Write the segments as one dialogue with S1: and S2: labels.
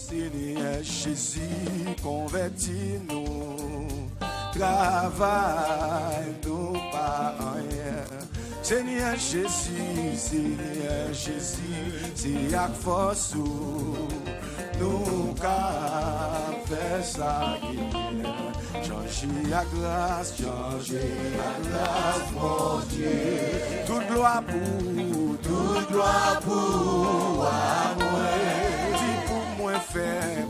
S1: Seigneur Jésus, convertis-nous, travaille nous pas rien. Seigneur Jésus, c'est à force nous qu'à faire ça. Changer la grâce, mon Dieu. Toute gloire pour moi. Dis pour moi faire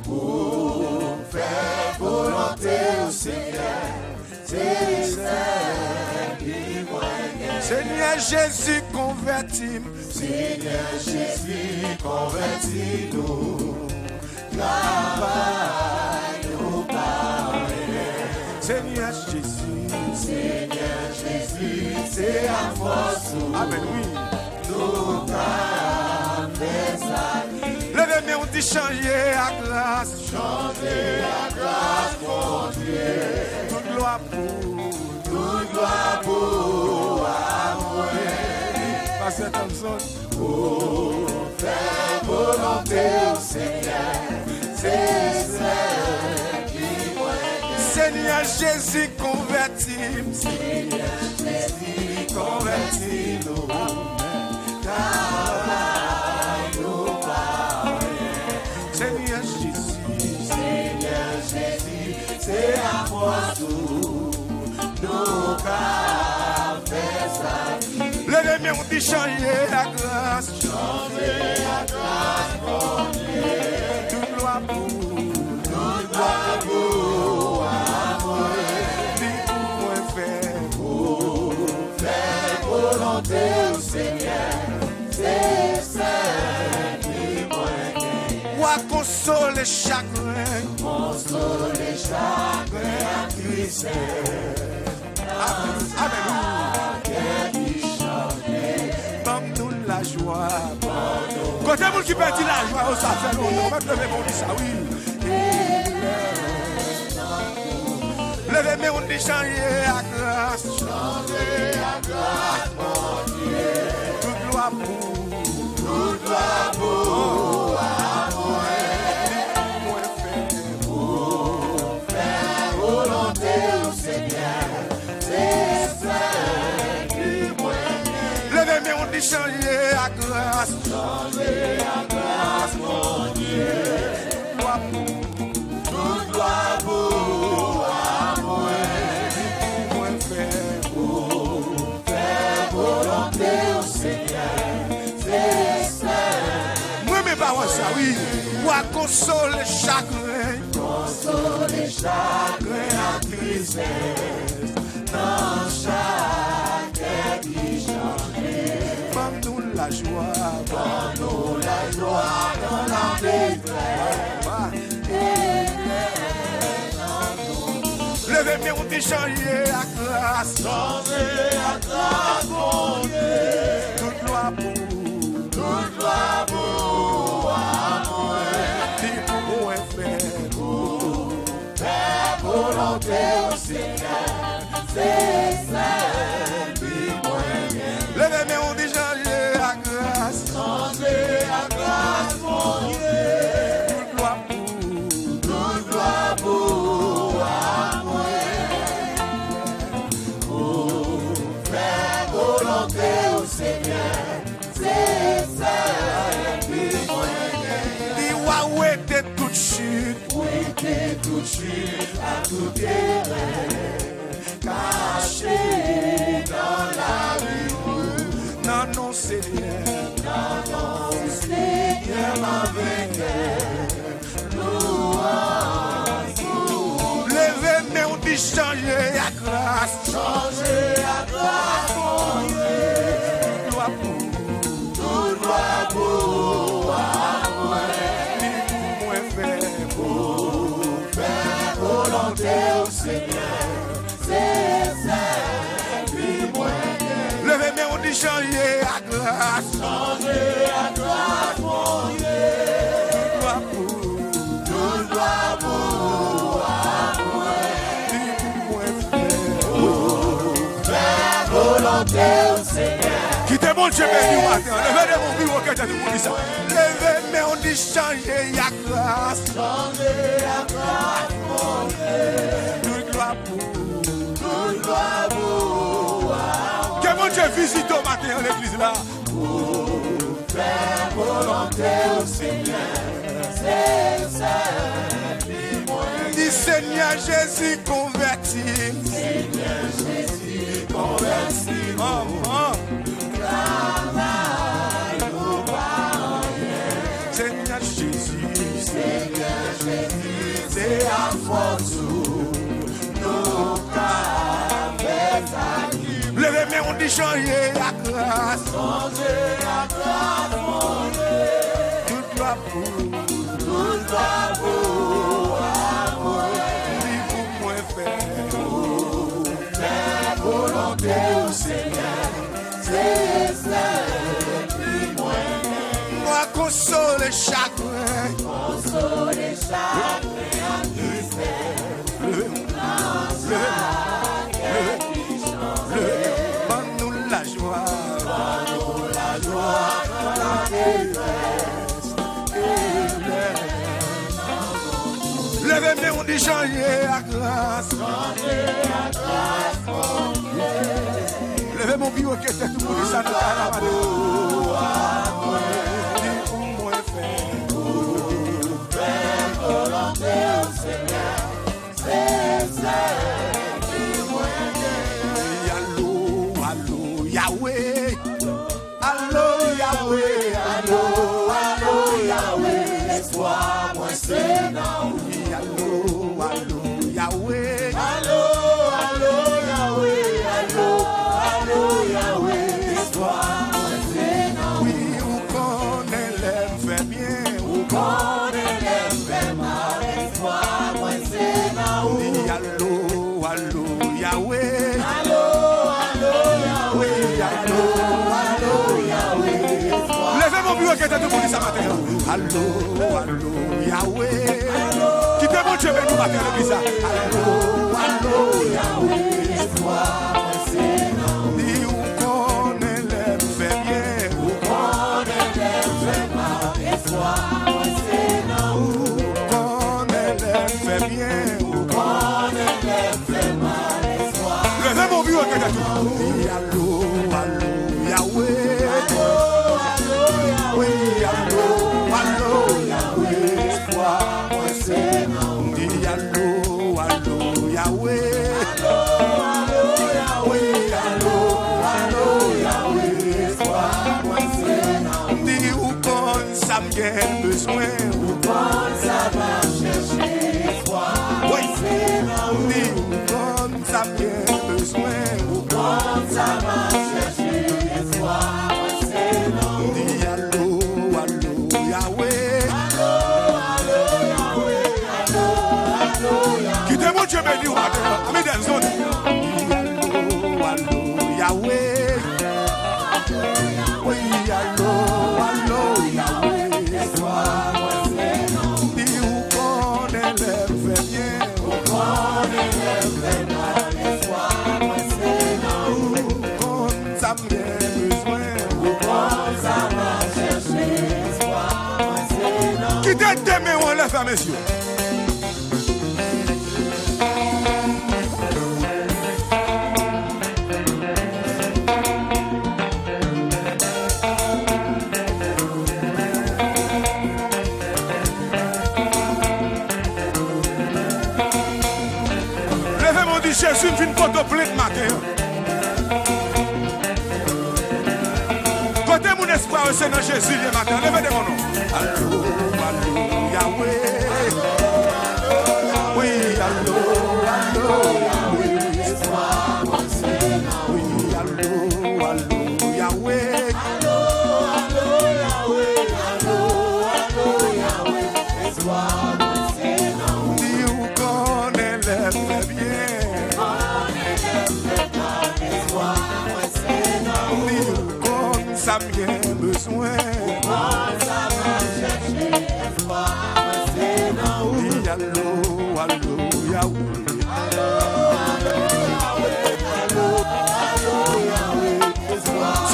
S1: volonté au Seigneur. Seigneur Jésus, convertis-nous. Seigneur Jésus, convertis-nous. Travaille-nous par Seigneur Jésus, c'est à force. Amen, oui. Nous levez mes on dit changer à grâce. Changer à grâce, mon Dieu. Toute gloire pour moi. Pasteur Thompson. Pour faire volonté au Seigneur. C'est ça. Seigneur Jésus, convertis-nous. Seigneur Jésus, convertis-nous. Travaille-nous par Seigneur Jésus, c'est à moi tout. Nous faire ça. Levez-moi, on dit changer la grâce. Changer la grâce, mon Dieu. Toute gloire pour volonté au Seigneur, c'est ça qui moi consoler chagrin, à tristesse. Alléluia. Donne-nous la joie. Côté vous qui perdit la joie, ça fait longtemps. Même lever mon dit ça, oui. Levez-moi, on dit changer à grâce. Changer à grâce, mon Dieu. Toute gloire pour moi. Faire volonté au Seigneur. C'est ça qui moyen. Levez-moi, on dit changer à grâce. Changer à grâce, mon Dieu. Toute gloire pour oui, pour consoler chagrin, à tristesse, dans chaque édition. Donne-nous la joie, dans la détresse. Levez-moi, on dit changer à grâce, mon Dieu. Toute gloire pour volonté au Seigneur, c'est ça qui moyen. Levez-moi, on dit changer à grâce. Changer à grâce, mon Dieu. Toute gloire pour moi. Pour faire volonté au Seigneur, c'est ça qui moyen. Dis où était toute chute. Toute chute à tout erreur, caché dans la rue. Non, Seigneur, ma vainqueur. Louange. Levez-moi, on dit changer à grâce. Changer à grâce, mon Dieu. Toute gloire pour moi. Volonté au Seigneur, c'est ça qui moyen. Levez-moi, on dit changer à grâce. Changer à grâce, mon Dieu. Toute gloire pour moi. Faire volonté au Seigneur. Quittez mon Dieu béni au matin. Levez-moi, mon bureau, que tu as dit ça. Levez-moi. mais on dit changer la grâce. Changer la grâce, mon Dieu. Toute gloire pour. Toute gloire pour. Que mon Dieu visite au matin à l'église là. Pour faire volonté au Seigneur. C'est ça. Dis Seigneur Jésus converti. Seigneur Jésus converti. Travail nous pas rien. Seigneur Jésus, c'est à force nous faire. Levez mais on dit changer la grâce. Changer la grâce, mon Dieu. Toute gloire pour. Toute gloire pour. Volonté au Seigneur, c'est ça qui moi console chagrin, console chagrin en mystère, donne-nous la joie, donne-nous la joie dans la détresse. Levez mais on dit changer la grâce. Changer la grâce, mon Dieu. Levez mon bureau qui était tout pour les sangs de la dis pour moi faire volonté au Seigneur. C'est ça qui moi allô, allô, Yahweh. Allô, Yahweh. Allô, allô, Yahweh. Laisse-moi moi c'est dans allô, allô, Yahweh. Allô, allô, Yahweh. Allô, allô, Yahweh. Laisse-toi moi oui, où connaît l'aime fait bien. Où connaît l'aime fait mal. Laisse-toi moi c'est allô, allô, Yahweh. Allô, allô, Yahweh. Allô, allô, Yahweh. Levez mon bureau qui était tout pour ça matin. Allô, allô, Yahweh. Qui te montre Dieu nous matin l'église. Allô, allô, Yahweh. Laisse-moi c'est non. Dis où connaît l'aime fait bien. Où connaît l'aime fait mal. Laisse-moi c'est non. Où connaît l'aime fait bien. Où connaît l'aime fait mal. Laisse-moi. Levez mon bureau qui était tout. Dis allô, allô, Yahweh. Allô, allô, Yahweh. Allô, allô, Yahweh. Laisse-moi c'est non. Dis allô, allô, Yahweh. Allô, allô, Yahweh. Allô, allô, Yahweh. Laisse-moi c'est non. Dis où qu'on ça me besoin. Où qu'on ça va chercher. Laisse-moi c'est non. Dis où qu'on ça me besoin. Où qu'on ça va chercher. Laisse-moi c'est non. Dis allô, allô, Yahweh. Dieu béni ou pas, amis des zones. Allô, allô, Yahweh. Oui, allô, allô, Yahweh. Laisse-moi dis où qu'on élève bien. Où qu'on élève mal. Laisse-moi c'est non. Où qu'on ça me besoin. Où qu'on ça va chercher. Laisse-moi c'est non. Qui t'a aimé ou on lève à mes yeux. Jésus vient pour plein de matin. Côté mon espoir, c'est dans Jésus le matin. Levez de mon nom. Allô, allô, Yahweh. Oui, allô, allô, Yahweh. Laisse-moi c'est non. Oui, allô, allô, Yahweh. Allô, allô, Yahweh. Allô, allô, Yahweh. Laisse-moi c'est non. Dis où qu'on élève bien. Ça m'a besoin. Ça va chercher. C'est non. Dis allô, allô, Yahweh. Allô, allô, Yahweh. Allô, allô, Yahweh.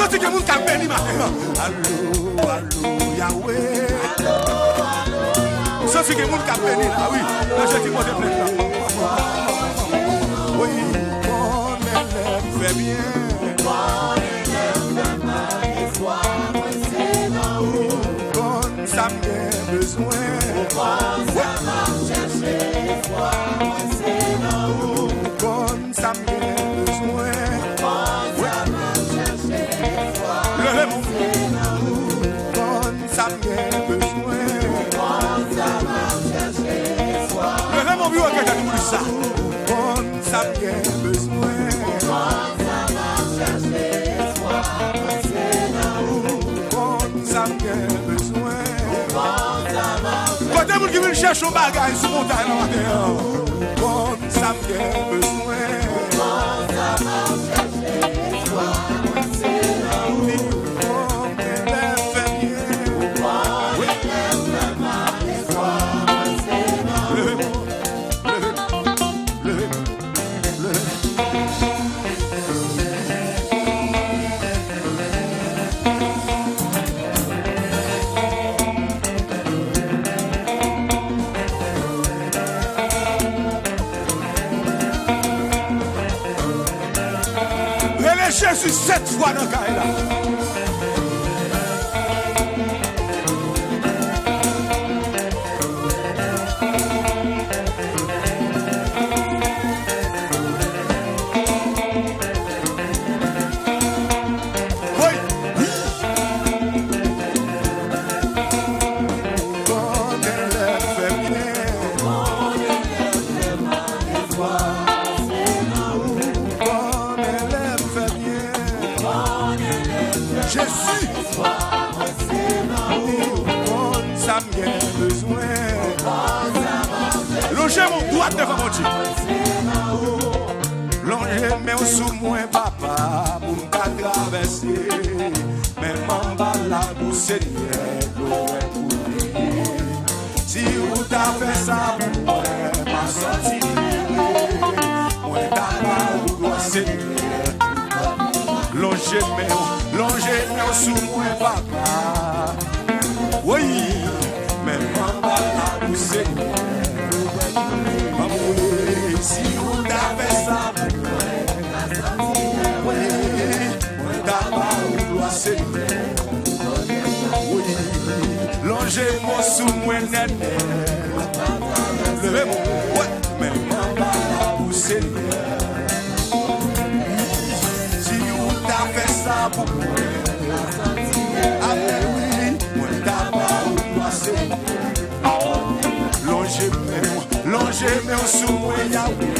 S1: senti que mon cap béni matin. Allô, allô, Yahweh. Senti que mon cap béni là, oui. Là, je dis moi de plein. Oui, mon élève fait bien. Mon élève fait mal des fois, moi c'est là où. Quand ça m'a besoin. Quand ça m'a cherché des fois, moi c'est là où. Quand ça m'a besoin. Quand ça m'a cherché des fois, moi c'est là où. Quand ça m'a besoin. Quand ça m'a cherché des fois. Levez mon bureau que j'ai dit ça. Quand ça m'a besoin. Quand ça m'a cherché des fois, moi c'est là où. Quand ça m'a besoin. Quand vous qui chercher un bagage sur mon montagne dans la terre, quand ça me besoin, quand ça m'a cherché les fois, c'est là où, quand elle fait bien, quand elle fait mal les fois, c'est là où. Levez. Jésus 7 fois dans le cas là. Longez mon doigt devant mon Dieu. Longez mes sous moi, papa, pour me traverser. Même en bas la bouche, Seigneur, l'aurait trouvé. Si vous t'avez fait ça pour moi, ma sortie, moi t'as pas doigt, Seigneur. Longez mes sous moi, papa. Oui, même en bas la bouche, Seigneur. Si vous t'avez ça, oui, moi d'abord vous doit Seigneur. Oui, longez mon sous moi net. Levez mon ouais, mais maman vous Seigneur. Si vous t'avez ça pour moi, après oui, moi d'abord vous doit Seigneur. Longez mes sous moi Yahweh.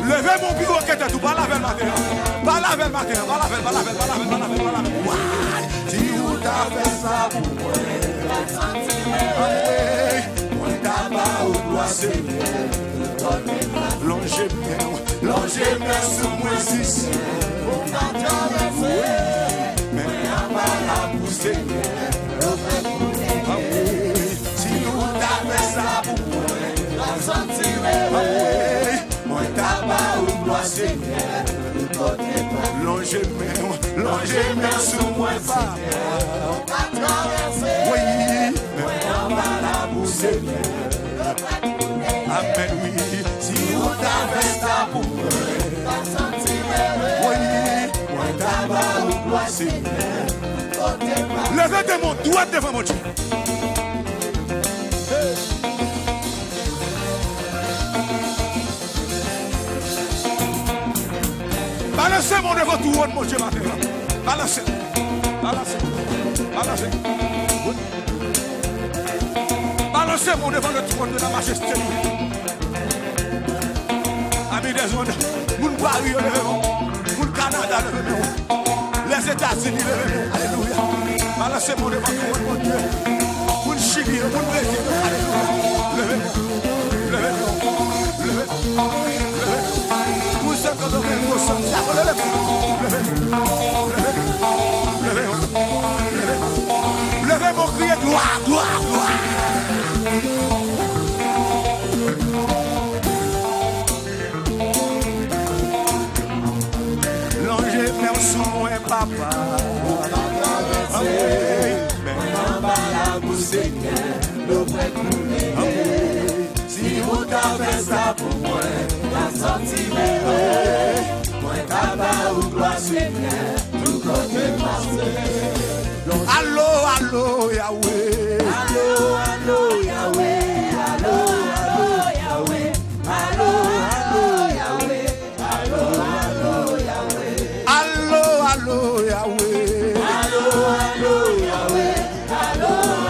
S1: Levez mon bureau qui était tout, pas laver le matin. Pas laver le matin, pas laver. Si vous t'avez ça pour moi, moi d'abord au doigt Seigneur. Longez mes sous moi ici. Mais pas la bouche Seigneur. Si vous t'avez ça pour moi, moi tabac ou doigt Seigneur. Longez mes sous moi pas. Oui, mais en bas la bouche Seigneur. Amen, oui, si vous t'avez ça pour moi. Oui, moi tabac ou doigt Seigneur. Levez de mon doigt devant mon Dieu. Balancez mon devant tout haut, mon Dieu, matin. Balancez. Balancez mon devant le trône de la majesté. Amis des ondes, mon Paris, mon Canada, les États-Unis, alléluia. Balancez mon devant tout haut, mon Dieu. Mon Chili, mon Brésil, alléluia. Levez. Levez mon cri, gloire. Longez mes sous moi, papa. Si vous t'avez ça pour moi, la sortie m'est moi t'as ou gloire Seigneur, tout côté passé. Allô, allô, Yahweh. Allô, allô, Yahweh. Allô, allô, Yahweh. Allô, allô, Yahweh. Allô, allô, Yahweh. Allô, allô, Yahweh. Allô, allô, Yahweh. Allô, allô, Yahweh. Allô, allô,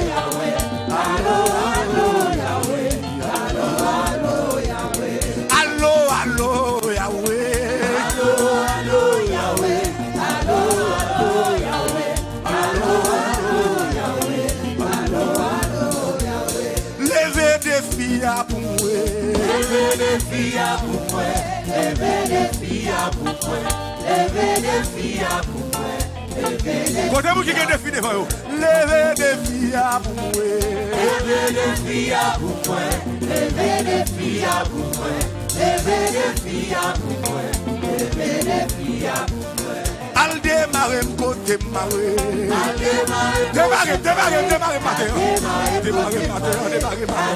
S1: Yahweh. Allô, allô, Yahweh. Allô, allô, Yahweh. Allô, allô, Yahweh. Allô, allô, Yahweh. Allô, allô, Yahweh. Allô, allô, Yahweh. Levez des filles pour moi. Levez des filles pour moi. Levez des filles pour moi. Levez des filles pour moi. Côté vous qui avez des filles devant vous. Levez des filles pour moi. Levez des filles pour moi. Levez des filles pour moi. Levez des filles pour moi. Levez des filles pour moi. Al démarrer côté maré. Al démarrer. Démarrer matin. Démarrer matin.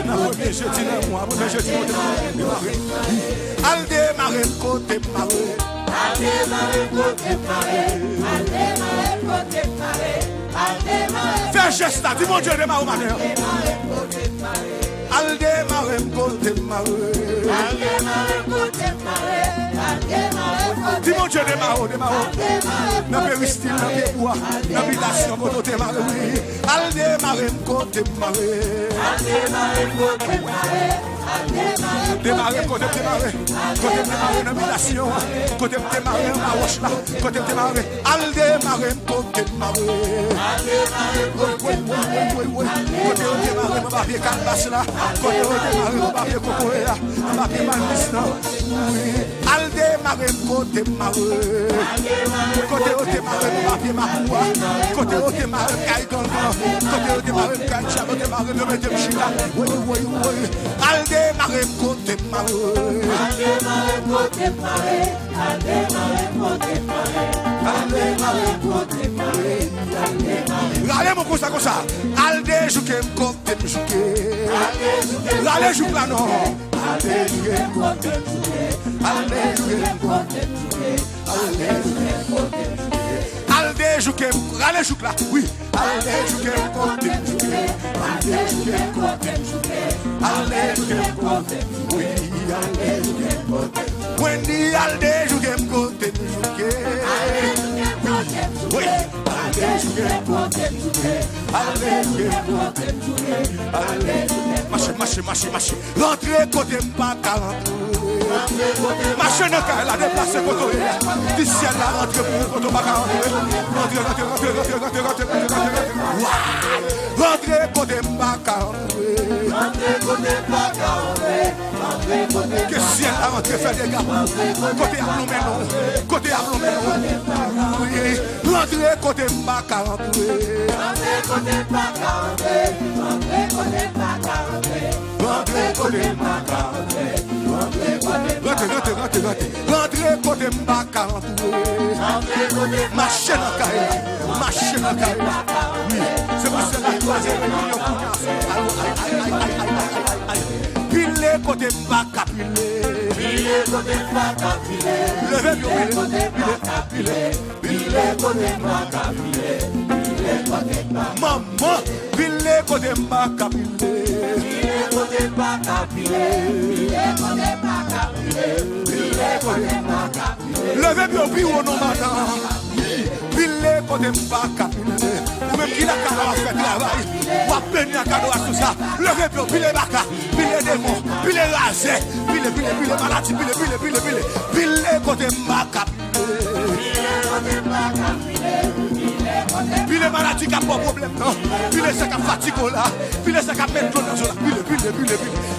S1: Na premier jeudi le mois, premier jeudi démarrer. Al démarrer côté maré. Al démarrer côté maré. Al démarrer côté maré. Al démarrer. Fais geste là, dis mon Dieu démarre matin. Démarrer côté maré. Al démarrer côté maré. Al démarrer côté maré. Al démarrer côté. Dis mon Dieu démarre. Dans le style, dans le bois, dans l'habitation, quand démarre, oui. Al démarrer côté maré. Al démarrer côté maré. Démarrer côté démarrer. Côté démarrer dans l'habitation, côté démarrer en roche là, côté démarrer. Al démarrer côté maré. Al démarrer côté maré. Côté démarrer dans papier canvas là, côté démarrer dans papier coco là, papier manis là. Al démarrer côté maré. Côté démarrer dans papier macoua, côté démarrer caïgan, côté démarrer cancha, côté démarrer de mettre chila. Oui. Al démarrer côté maré. Al démarrer côté maré. Al démarrer côté maré. Al démarrer côté maré. Allez mon comme ça. Al déjouer côté jouer. Allez jouer là non. Al déjouer côté jouer. Al déjouer côté jouer. Al déjouer côté jouer. Al déjouer allez jouer là. Oui. Al déjouer côté jouer. Al déjouer côté jouer. Al déjouer côté oui. Al déjouer côté. When the al déjouer côté jouer. Oui. Marche. Rentrez côté pas 40. Marche dans la déplacer côté. Du ciel la rentre pour côté pas 40. Rentrez côté pas 40. Que ciel la rentre fait des gars. Côté à rentrez côté pas 40. Rentrez côté pas 40. Rentrez côté pas 40. Rentrez côté pas 40. Marchez dans caille. Oui, c'est pour ça la troisième réunion. Pile côté pas capilé. Pile côté pas capilé. Levez côté pas capilé. Pile côté pas capilé. Pile côté pas. Maman, pile côté pas capilé. Pile côté pas capilé. Pile côté pas capilé. Pile côté pas capilé. Levez bien puis au nom madame. Pile côté pas capilé. Ou même qui la cadeau à faire travail. Ou à peine à cadeau à tout ça. Levez bien pile baka, pile démon, pile rasé, pile maladie, pile côté pas capilé. Pile maladie qui a pas problème non. Pile ça qui fatigue là. Pile ça qui met dans la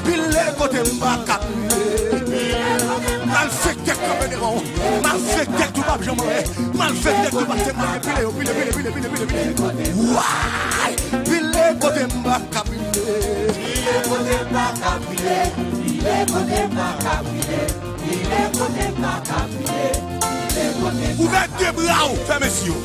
S1: pile côté pas capilé. Mal fait tête comme Néron. Mal fait tête tout pas jamais. Mal fait tête tout pas pile. Ouah! Pile côté pas capilé. Pile côté pas capilé. Pile côté pas capilé. Ouvrez des bras, fermez les yeux.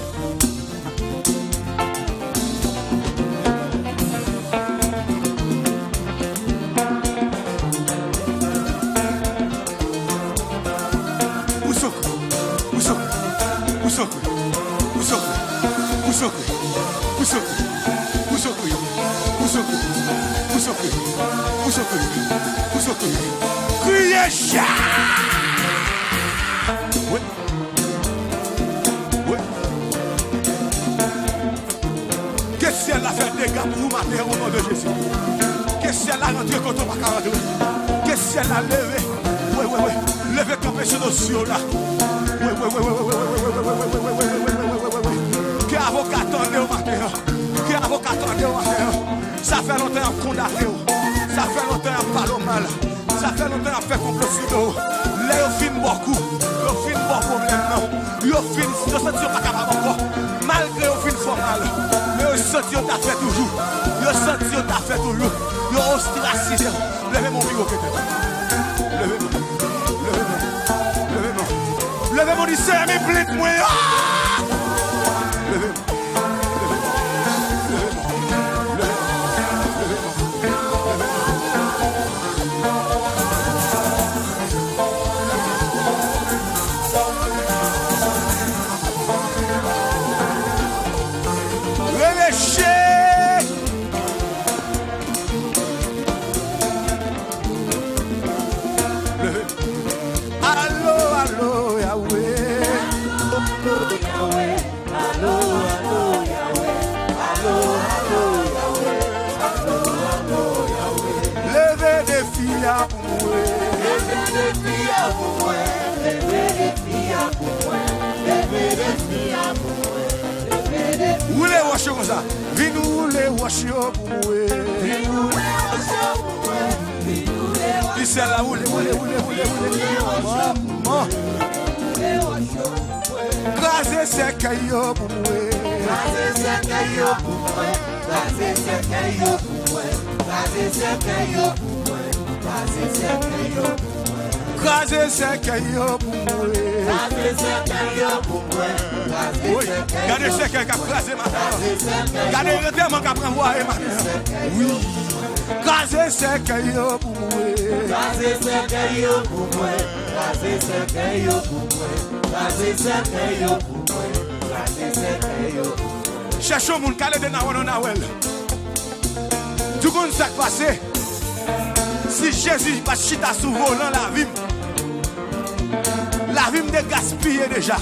S1: Criez chat. Oui. Oui. Que ciel a fait des dégâts pour vous mater au nom de Jésus. Que ciel a rentré quand on va rentrer. Que ciel a levé. Oui, oui, oui. Levez camper sur nos cieux là. Oui, oui, oui, oui, oui, oui, oui, oui. Que avocat attendait au matin. Que avocat attendait au matin. Ça fait longtemps qu'on condamné. Ça fait longtemps qu'on parle mal. Ça fait longtemps qu'on fait complot sur nous. Là, ils filment beaucoup. Ils filment beaucoup problème. Ils filment. Ils sentent pas capable encore. Malgré qu'ils filment fort mal. Mais ils sentent qu'ils t'a fait toujours. Ils sentent qu'ils t'a fait toujours. Ils ostracisé. Levez mon bureau peut-être. Levez-moi. Levez-moi. Levez-moi. Levez-moi du sein, mais blinde-moi. Levez-moi. Où les wash comme ça? Viens-nous les wash pour moi. Qui c'est là? Où les Crasez ces cailloux pour moi. Crasez ces cailloux pour moi. Crasez ces cailloux pour moi. Crasez ces cailloux pour moi. Crasez ces cailloux pour moi. Crasez ces cailloux pour moi. Crasez ces cailloux pour moi. Oui, regardez ce qui a crasé maintenant. Regardez le terme qui a pris moi et maintenant. Oui. Crasez ces cailloux pour moi. Crasez ces cailloux pour moi. Crasez ces cailloux pour moi. Crasez ces cailloux pour moi. Crasez ces cailloux pour moi. Cherchons mon calé de Nawel. Tout le monde s'est passé. Si Jésus va chita sous volant la vie me gaspillée déjà.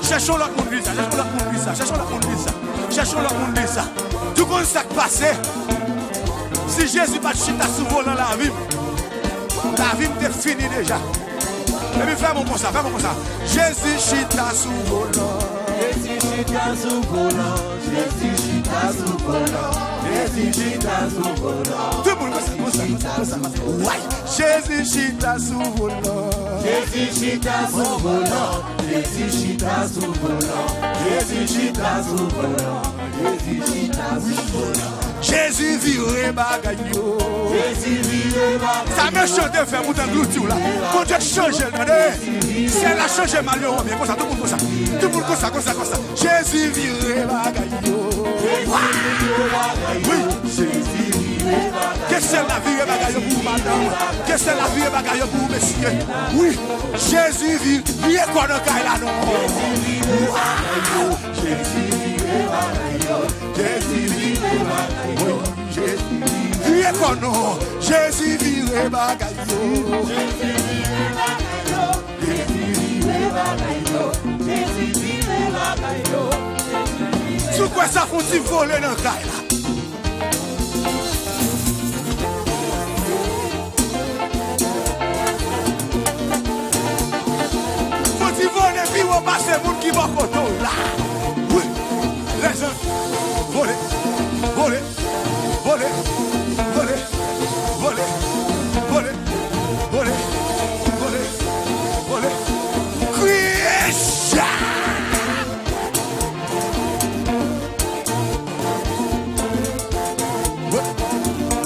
S1: Cherchons l'autre monde ça, cherchons l'autre monde ça, cherchons l'autre monde ça, cherchons l'autre monde ça. Tout le monde s'est passé. Si Jésus va chita sous volant la vie me finie déjà. Et puis fais-moi comme ça, fais-moi comme ça. Jésus chita sous volant. Jésus chita sous volant. Jésus chita sous volant. Jésus chita sous volant. Tout le monde comme ça. Ouais. Jésus chita sous volant. Jésus chita sous volant. Jésus chita sous volant. Jésus chita sous volant. Jésus chita sous volant. Jésus vire bagayo. Jésus vire bagayo. Ça me chante de faire mouton gloutou là. Mon Dieu change, attendez. Si elle a changé malheur, bien comme ça, tout le monde comme ça. Tout le monde comme ça, comme ça, comme ça. Jésus vire bagayo. Oui, Jésus vire bagayo. Qu'est-ce que la vie bagayo pour madame? Qu'est-ce que la vie bagayo pour monsieur? Oui, Jésus vire quoi dans caille là non? Jésus vire bagayo. Jésus vire bagayo. Jésus vire quoi non? Jésus vire bagayo. Jésus vire bagayo. Jésus vire bagayo. Jésus vire bagayo. Sous quoi ça faut-il voler dans caille là? Faut-il voler puis on passe les gens qui vont côté là? Oui, les gens voler, voler, voler, voler, voler, voler, voler, voler, voler. Christian.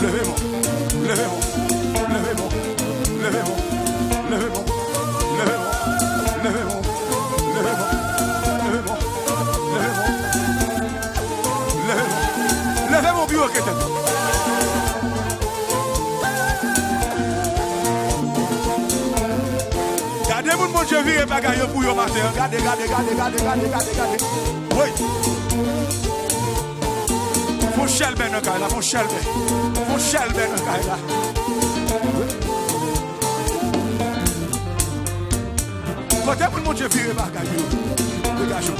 S1: Levez-moi, levez-moi, levez-moi, levez-moi, levez-moi, levez-moi, levez-moi, levez-moi, levez-moi, levez-moi, levez mon bureau que t'as. Gardez mon Dieu vire bagaille pour yo matin. Gardez, gardez, gardez, gardez, gardez, gardez, gardez. Oui. Fon chelbe nan kay la, fon chelbe. Fon chelbe nan kay la. Côté pour mon Dieu virer bagay yo. Dégageons.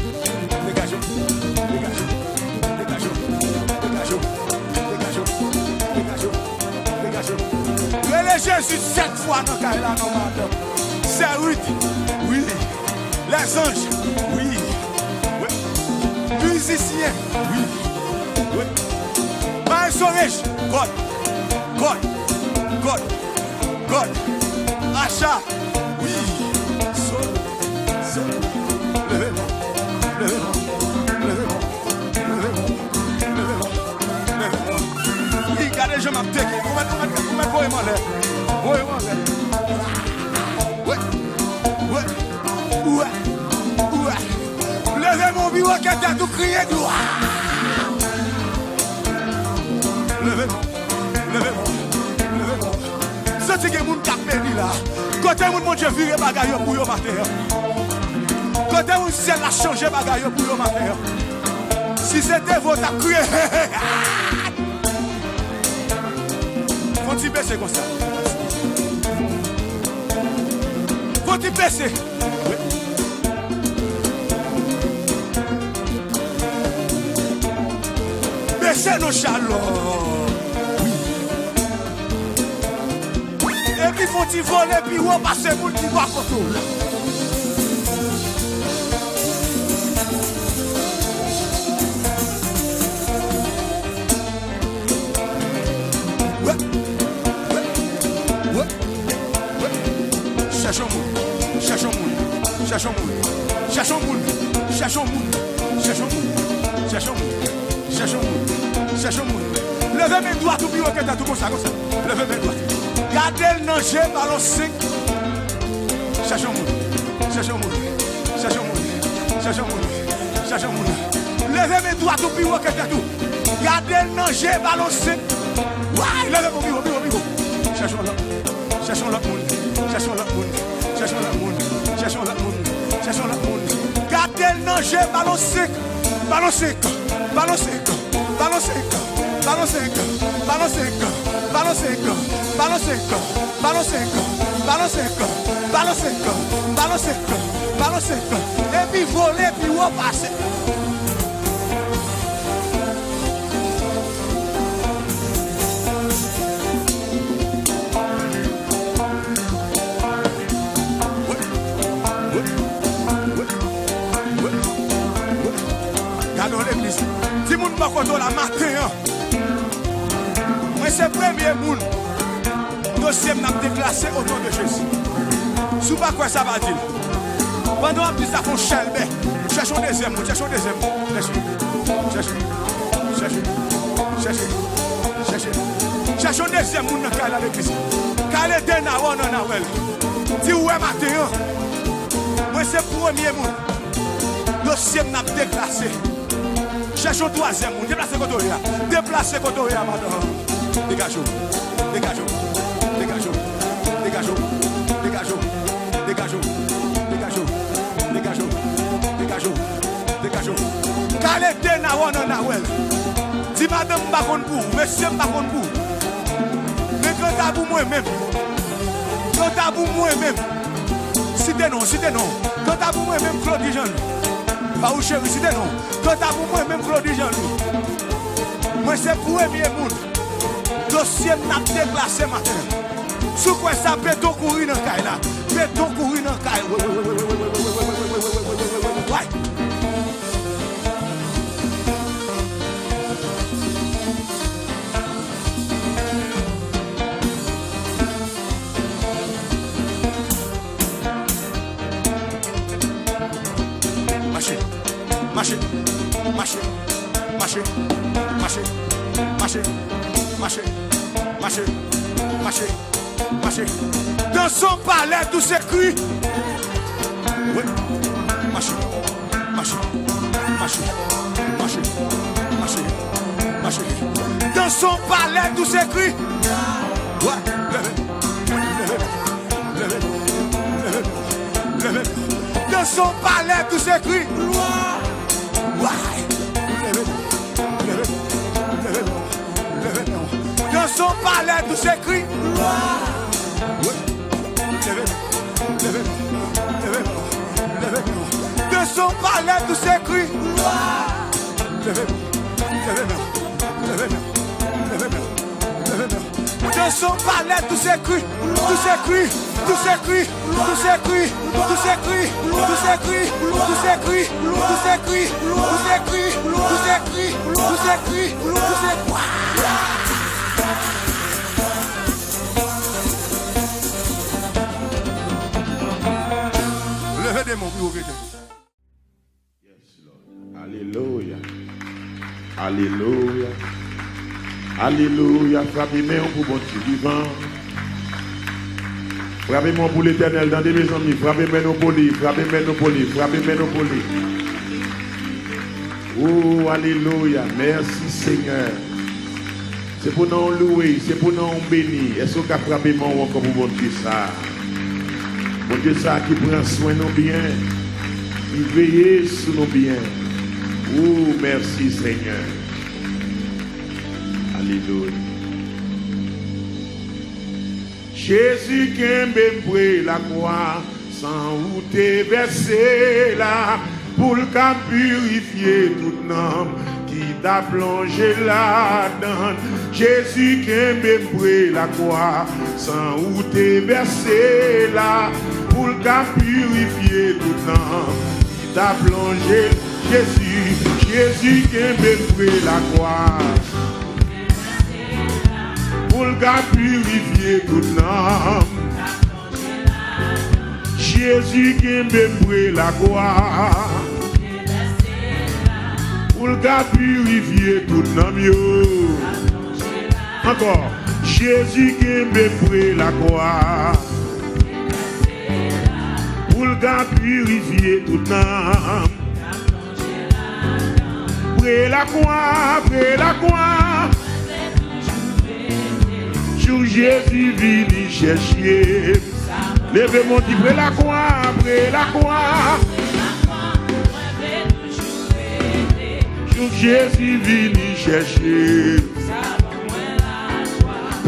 S1: Dégageons. Dégageons. Dégageons. Dégageons. Dégageons. Dégageons. Dégageons. Relais Jésus 7 fois dans kay la non madame. C'est oui. Les anges, oui. Musiciens, oui. My Soresh, God. Achat, oui. Levez-moi. Oui, regardez, je m'applique. Vous mettez quoi, moi, là? Ouais. Levez mon bureau qui a tout crié gloire. Levez-moi. C'est ce que mon cap béni là. Côté mon Dieu viré bagaille pour yo matin. Côté mon ciel a changé bagaille pour yo matin. Si c'était votre à crier. Faut-il baisser comme ça? Faut-il baisser? Baisser nos chaleurs. Et puis faut-il voler, puis on passe pour qui va contrôler. Cherchons moun. Levez mes doigts tout plus haut que t'as tout comme ça. Levez mes doigts. Gardez le nager, balancez. Cherchons moun. Levez mes doigts tout plus haut que t'as tout. Gardez le nager, balancez. Ouais, levez mon bureau. Cherchons l'autre moun. Gardez le nager, balancez. Et puis voler, puis repasser. Gardons l'église. Si moun pas content la matin, moi c'est premier moun. Dossier n'a déclassé au nom de Jésus. Sous pas quoi ça va dire. Pendant un petit ça font chelbe. Cherchons deuxième moun. Cherchons deuxième moun dans l'église. Car les deux n'a pas. Si ouais matin, moi c'est premier moun. Dossier n'a déclassé. Cherchons troisième moun. Déplacez Kotoria, madame. Dégageons. Car les deux n'a pas. Si madame pas contre vous, monsieur pas contre vous. Mais quand à vous moi-même. Citez non. Quand à vous moi-même, Claude Jean. Pas où chérie, citez non. Quand à vous moi-même, Claude Jean. Moi c'est premier monde. Dossier n'a déplacé matin. Sous quoi ça béton courir dans caille là. Béton courir dans caille. Ouais. Marcher. Dans son palais, tout s'écrit. Oui. Marcher. Dans son palais, tout s'écrit. Ouais. Levez. Dans son palais, tout s'écrit. Ouais. son palais tout s'écrit. De son palais tout s'écrit. De son palais tout s'écrit. Tout s'écrit. Tout s'écrit. Tout s'écrit. Tout s'écrit. Tout s'écrit. Tout s'écrit. Tout s'écrit. Tout s'écrit. Tout s'écrit. Tout s'écrit. Tout s'écrit. Levez des mots, vous.
S2: Yes, Lord. Alléluia. Alléluia. Alléluia. Frappez-moi pour bon Dieu vivant. Frappez-moi pour l'éternel dans des mes amis. Frappez-moi nos polis. Frappez-moi nos polis. Frappez-moi nos polis. Oh, alléluia. Merci Seigneur. C'est pour nous louer. C'est pour nous bénir. Est-ce que vous avez frappé mon encore pour bon Dieu ça? Bon Dieu ça qui prend soin de nos biens. Qui veille sur nos biens. Oh, merci Seigneur. Alléluia. Jésus qui aime la croix, sans où t'es versé là, pour le cas purifier tout homme qui t'a plongé là-dedans. Jésus qui aime la croix, sans où t'es versé là, pour le cas purifier tout homme qui t'a plongé. Jésus qui aime la croix. Pour le gars purifier tout l'âme. Jésus qui aime la croix. Pour le gars purifier tout l'âme. Encore. Jésus qui aime la croix. Pour le gars purifier tout l'âme. Près la croix, près la croix. Jésus vini chercher. Levez mon dit près la croix, près la croix. Jésus vini chercher.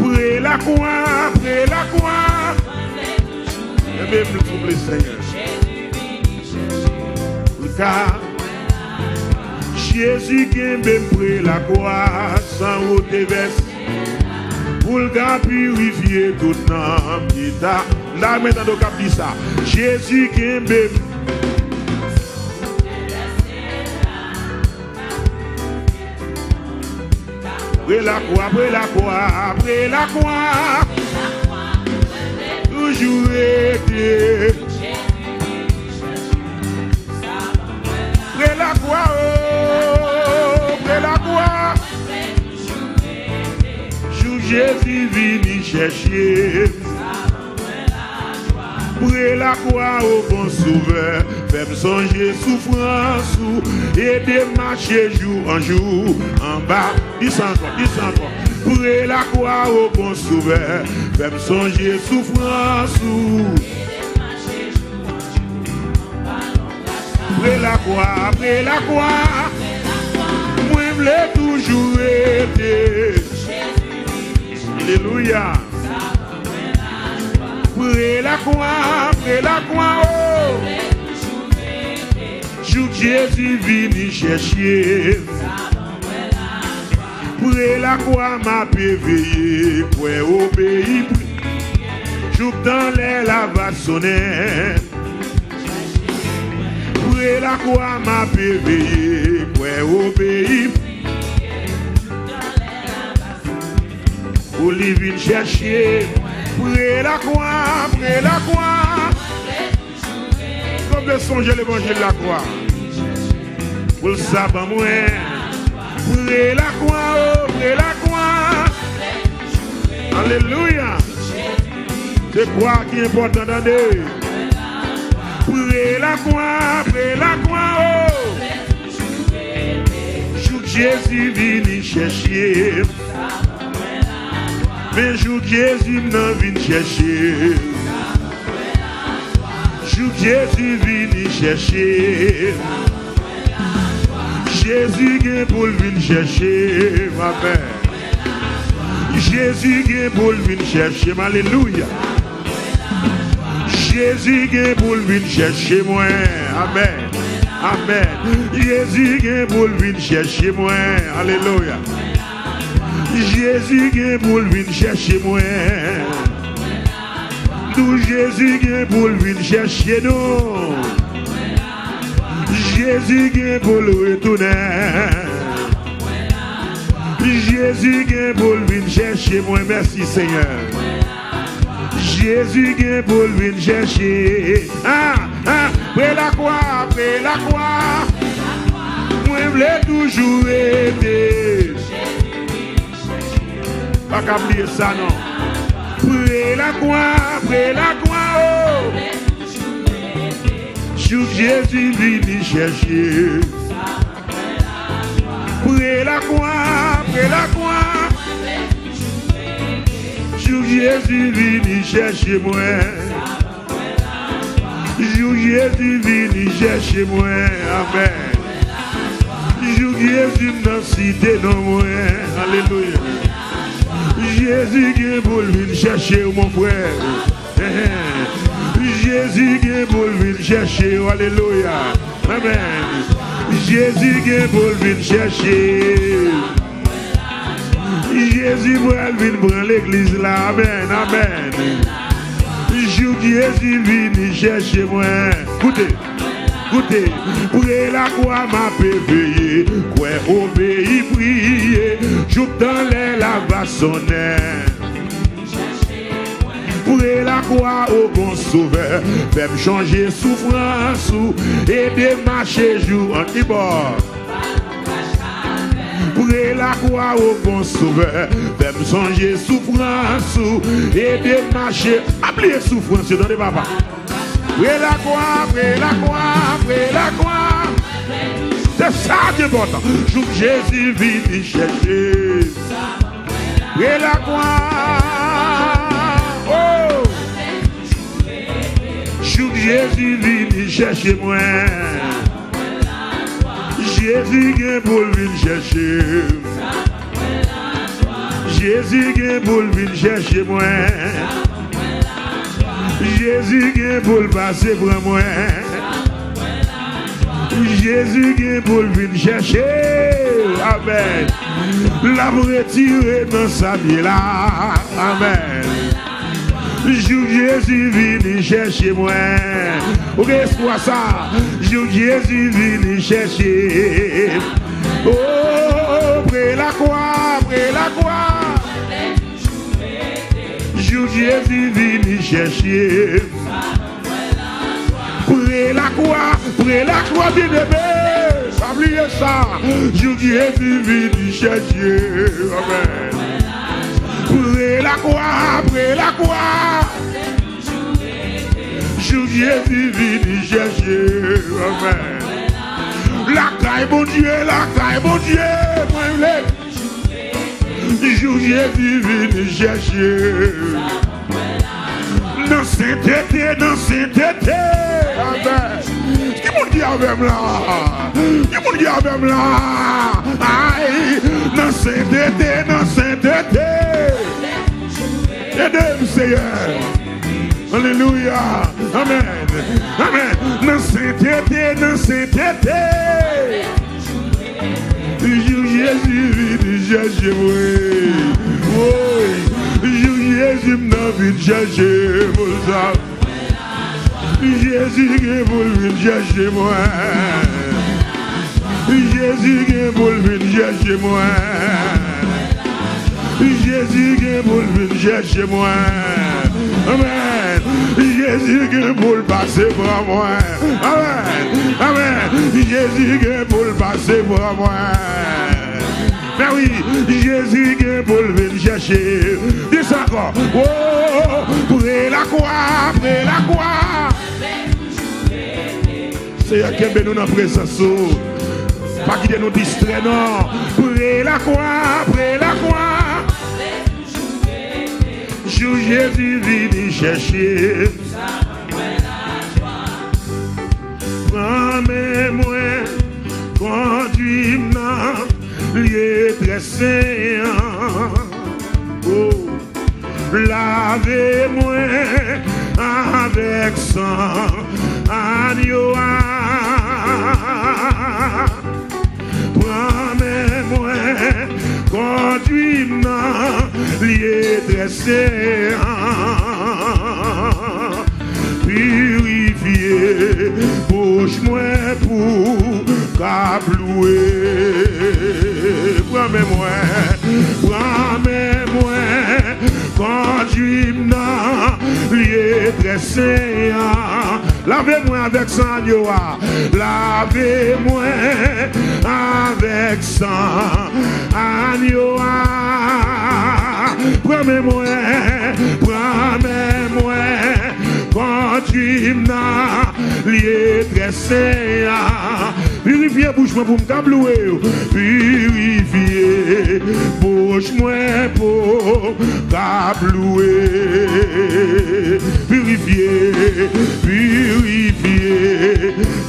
S2: Près la croix, près la croix. Levez le souple Seigneur. Car Jésus qui aime près la croix, sans haute veste. Pour le gars purifier tout l'âme qui t'a. Là maintenant le cap dit ça. Jésus qui aime. Après la croix, après la croix, après la croix. Toujours été. Après la croix, oh, après la croix. Jésus vini chercher. Près la croix au bon sauveur. Fais-moi songer souffrance et démarcher jour en jour. En bas, dis encore, dis encore. Près la croix au bon sauveur. Fais-moi songer souffrance. Près la croix, près la croix. Moi, je l'ai toujours été. Alléluia. Près la croix, oh. Jour Jésus vini chercher. Près la croix m'a éveillé, pour obéir. Jour dans l'air la va sonner. Près la croix m'a éveillé, pour obéir. Olivier chercher, près la croix, près la croix. Comme de songer l'évangile de la croix. Pour le sabbat, moi, près la croix, oh, près la croix. Alléluia. C'est quoi qui est important d'entendre? Près la croix, oh. Jésus vini chercher. Mais jour Jésus n'a vini chercher. Jour Jésus vini chercher. Jésus vient pour venir chercher ma mère. Jésus est pour venir chercher, alléluia. Jésus est pour venir chercher moi, amen, amen. Jésus est pour venir chercher moi, alléluia. Jésus est pour venir chercher moi. Nous Jésus est pour venir chercher nous. Jésus est pour le retourner. Jésus est pour venir chercher moi, merci Seigneur. Jésus est pour venir chercher. Après la croix, après la croix. Moi je voulais toujours aider. Pas qu'à oublier ça non. Après la croix, oh. Jésus vient chercher. Après la croix. Jésus vient chercher moi. Jésus vient chercher moi. Amen. Jésus dans cité non moi. Alléluia. Jésus est pour venir chercher mon frère. Jésus est pour venir chercher. Alléluia. Amen. Jésus est pour venir chercher. Jésus va venir prendre l'église là. Amen. Amen. Jésus vient chercher moi. Écoutez. Écoutez, pour la croix m'a payé, quoi obéir, prier, joue dans les lavassonnets. Pour la croix au bon sauveur, fait me changer souffrance et démarcher jour en tibor. Pour la croix au bon sauveur, fait me changer souffrance et démarcher. Appelez souffrance dans les papas. Après la croix. C'est ça qui est important. Joue Jésus vient chercher. Après la croix. Oh. Joue Jésus vient chercher moi. Jésus est pour venir chercher. Jésus est pour venir chercher moi. Jésus est pour le passer pour moi. Jésus est pour venir chercher. Amen. La retirer dans sa vie là. Amen. Jésus vient chercher moi. Ok, c'est quoi ça? Jésus vient chercher. Oh, après la croix. Jésus vient chercher. Près la croix, bien aimé. Oubliez ça. Jésus vient chercher. Amen. Près la croix. Jésus vient chercher. Amen. La caille, mon Dieu. Jésus vient chercher. Dans sainteté. Amen. Qui m'ont dit avec là? Aïe. Dans sainteté. Aidez-nous, Seigneur. Alléluia. Amen. Dans sainteté. Jésus vient chercher moi. Jésus m'a venu chercher moi. Jésus est pour venir chercher moi. Jésus est pour venir chercher moi. Jésus est pour venir chercher moi. Amen. Jésus est pour le passer pour moi. Amen. Jésus est pour le passer pour moi. Mais oui, Jésus est pour le venir chercher. Dis ça encore. Oh, près la croix. Seigneur, qui nous dans la présence. Pas qu'il nous distrait, non. Près la croix. Jésus vient chercher. Prends-moi, conduis-moi, lieu très saint. Oh, lavez-moi avec sang agneau. Promets-moi, conduis-moi, lié dressé, purifié, bouche-moi pour cablouer. Promets-moi, conduis-moi, lié dressé, lavez-moi avec sang agneau, lavez-moi avec sang agneau. Promets-moi, conduis-moi, lié dressé, purifiez bouche-moi pour me cablouer, purifiez bouche-moi pour cablouer, purifiez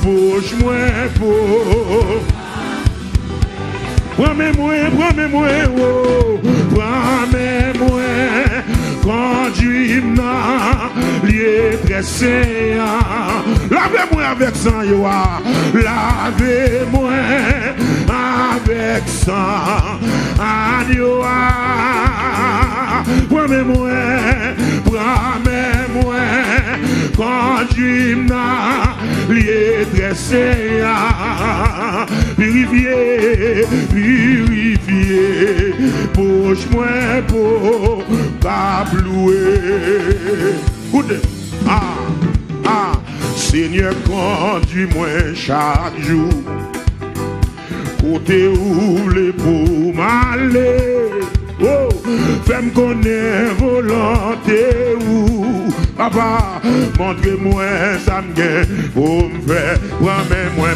S2: bouche-moi pour. Promets-moi, oh, promets-moi, conduis-moi, lié dressé, lavez-moi avec sang, lavez-moi avec sang agneau. Promets-moi, conduis-moi, lié dressé, purifiez, bouche-moi pour cablouer. Seigneur, conduis-moi chaque jour, côté où les pour m'aller. Oh, fais-moi connaître volonté ou papa, montrez-moi ça me gagne pour me faire. Promets-moi,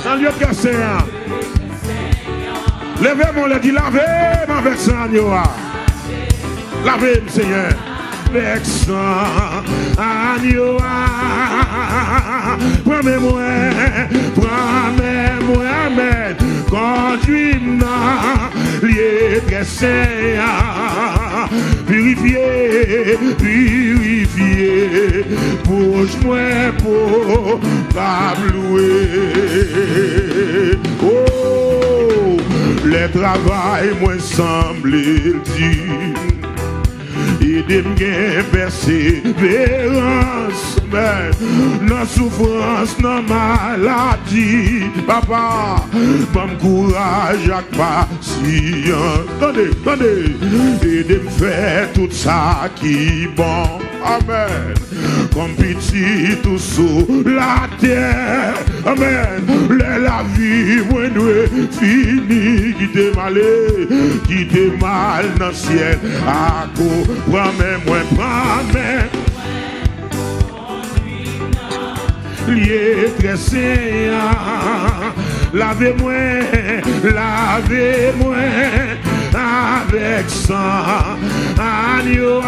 S2: dans le lieu de cassé, levez-moi, le dit, lavez-moi avec sang agneau. Lavez-moi, Seigneur, avec sang agneau. Promets-moi, amen. Conduis-moi, lié dressé, purifié, bouge-moi pour cablouer. Oh, les travail, moi semble dire, aidez-moi persévérance, dans souffrance, dans maladie, papa, bon courage à patience. Attendez, aidez-moi faire tout ça qui est bon, amen. Comme petit tout sur la terre, amen. La vie, moi, nous fini, qui t'est mal dans le ciel, à cause, promets-moi, lié dressé, lavez-moi avec sang agneau.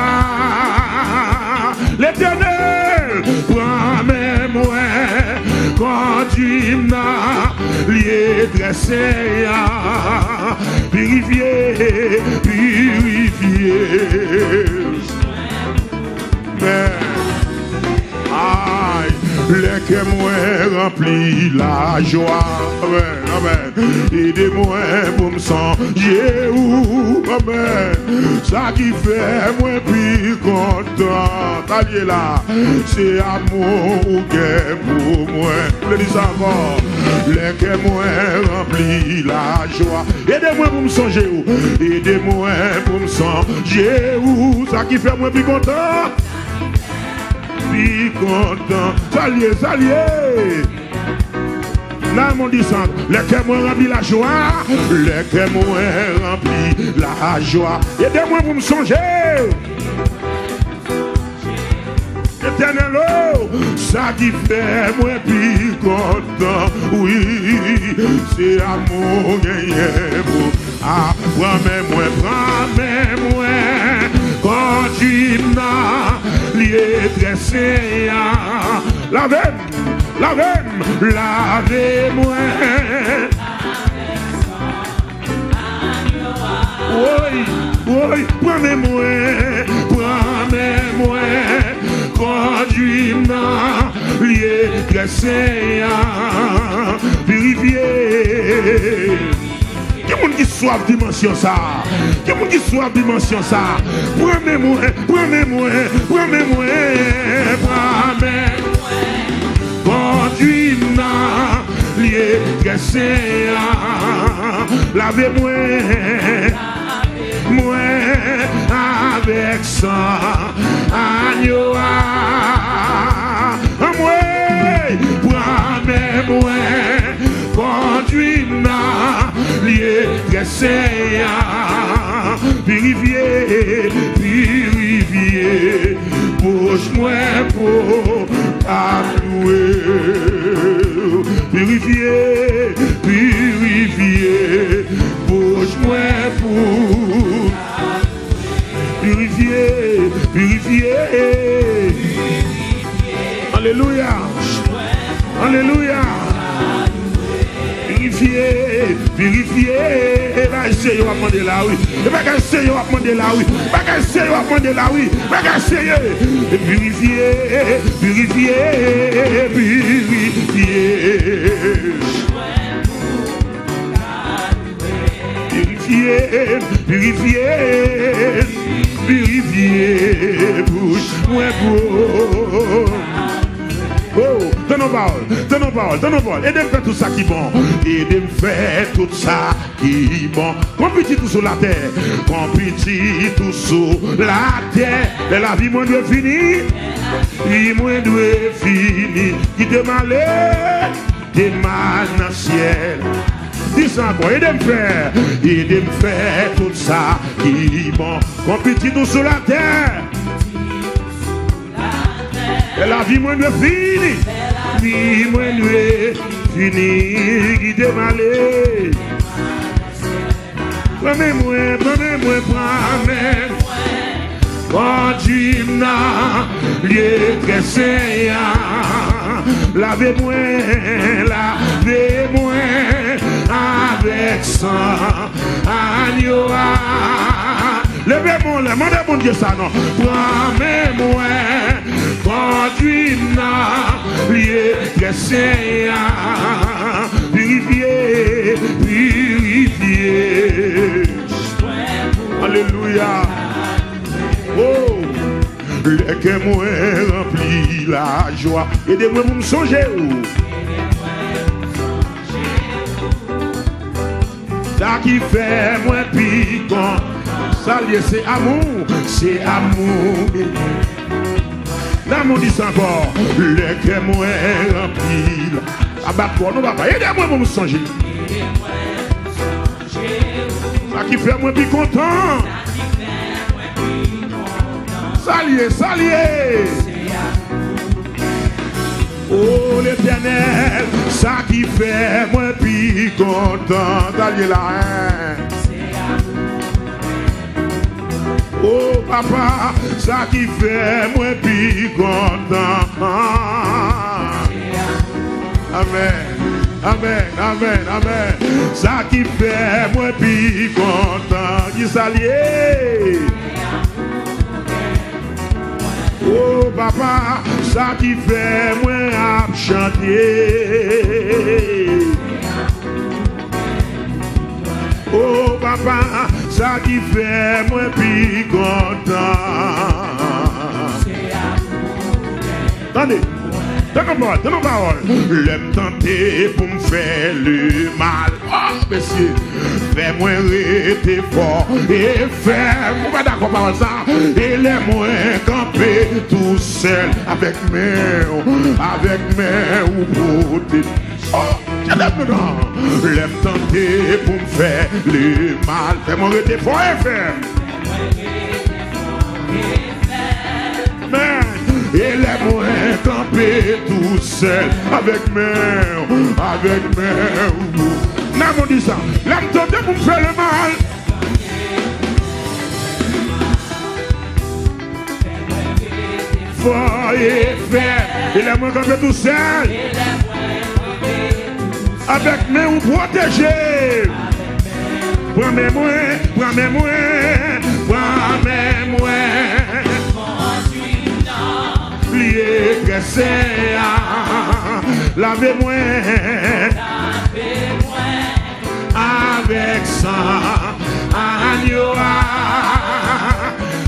S2: L'Éternel, promets-moi, conduis-moi, lié dressé, purifié, aïe, les que moi remplis la joie, amen. Aidez-moi pour me songer, amen. Ça qui fait moi plus content, allez là, c'est amour ou guerre pour moi. Je dis ça encore, les que moi remplis la joie. Aidez-moi pour me songer, aidez-moi pour me songer, ça qui fait moi plus content. Plus content, salier. Là, mon descend, les cœurs moi remplis la joie, les cœurs moi remplis la joie. Aidez-moi pour me songer. Éternel, ça qui fait moi plus content, oui, c'est amour gagné pour. Ah, promets-moi, conduis-moi, lié dressé, lavez-moi. Oh, prends-moi, conduis-moi, lié, dressé, purifié. Qui monde qui soif dimension ça? Qui monde qui soif dimension ça? Prends-moi, conduis-moi, lié, dressé, lavez-moi, moi avec sang, agneau, moi, prends-moi, conduis-moi, lié, dressé, purifié, bouge-moi pour t'aplouer, purifié, bouge-moi pour purifié. Alléluia. Purifié. Et là, essayez, on va demander là, oui. Et pas qu'essayer, on va demander là, oui. Purifié. Bouge-moi pour. Oh, donne nos paroles. Et de faire tout ça qui est bon. Et de faire tout ça qui est bon. Quand petit tout sur la terre. Et la vie moins doit finir. Qui te malheur, des mal dans le ciel. Dis ça encore, et de me faire tout ça qui est bon. Quand petit tout sur la terre. Et la vie moins de fini, qui te malé. Prends-moi, conduis-moi, lié, dressé, lavez-moi, avec sang, agneau. Levez-moi, demandez mon Dieu ça, non. Prends-moi, conduis-moi, lié, dressé, purifié. Alléluia. Oh, les que moi rempli la joie. Aidez-moi pour me songer. Ça qui fait moins piquant. Ça c'est amour, L'amour dit ça encore, les que moi rempli. Abat-toi, nous va pas. Aidez-moi pour me songer. Ça qui fait moi plus content. Salier. Oh l'Éternel, ça qui fait moi plus content. Salier la haine. Oh papa, ça qui fait moi plus content. Amen. Ça qui fait moi plus content. Qui s'allie. Oh papa, ça qui fait moi à chanter. Oh papa, ça qui fait moi plus content. Attendez. Donne nos paroles. L'aime tenter pour me faire le mal. Oh, monsieur, fais-moi rester fort et faire. Vous pas d'accord par ça? Et laisse-moi camper tout seul avec mes ou protéger. Oh, l'aime tenter pour me faire le mal. Fais-moi rester fort et faire. Et laisse-moi camper tout seul avec mes. N'a pas dit ça. L'aime tenter pour me faire le mal. Fort et faire. Et laisse-moi camper tout seul. Avec mes ou protéger. Prends-moi, dressé, lavez-moi avec sang agneau,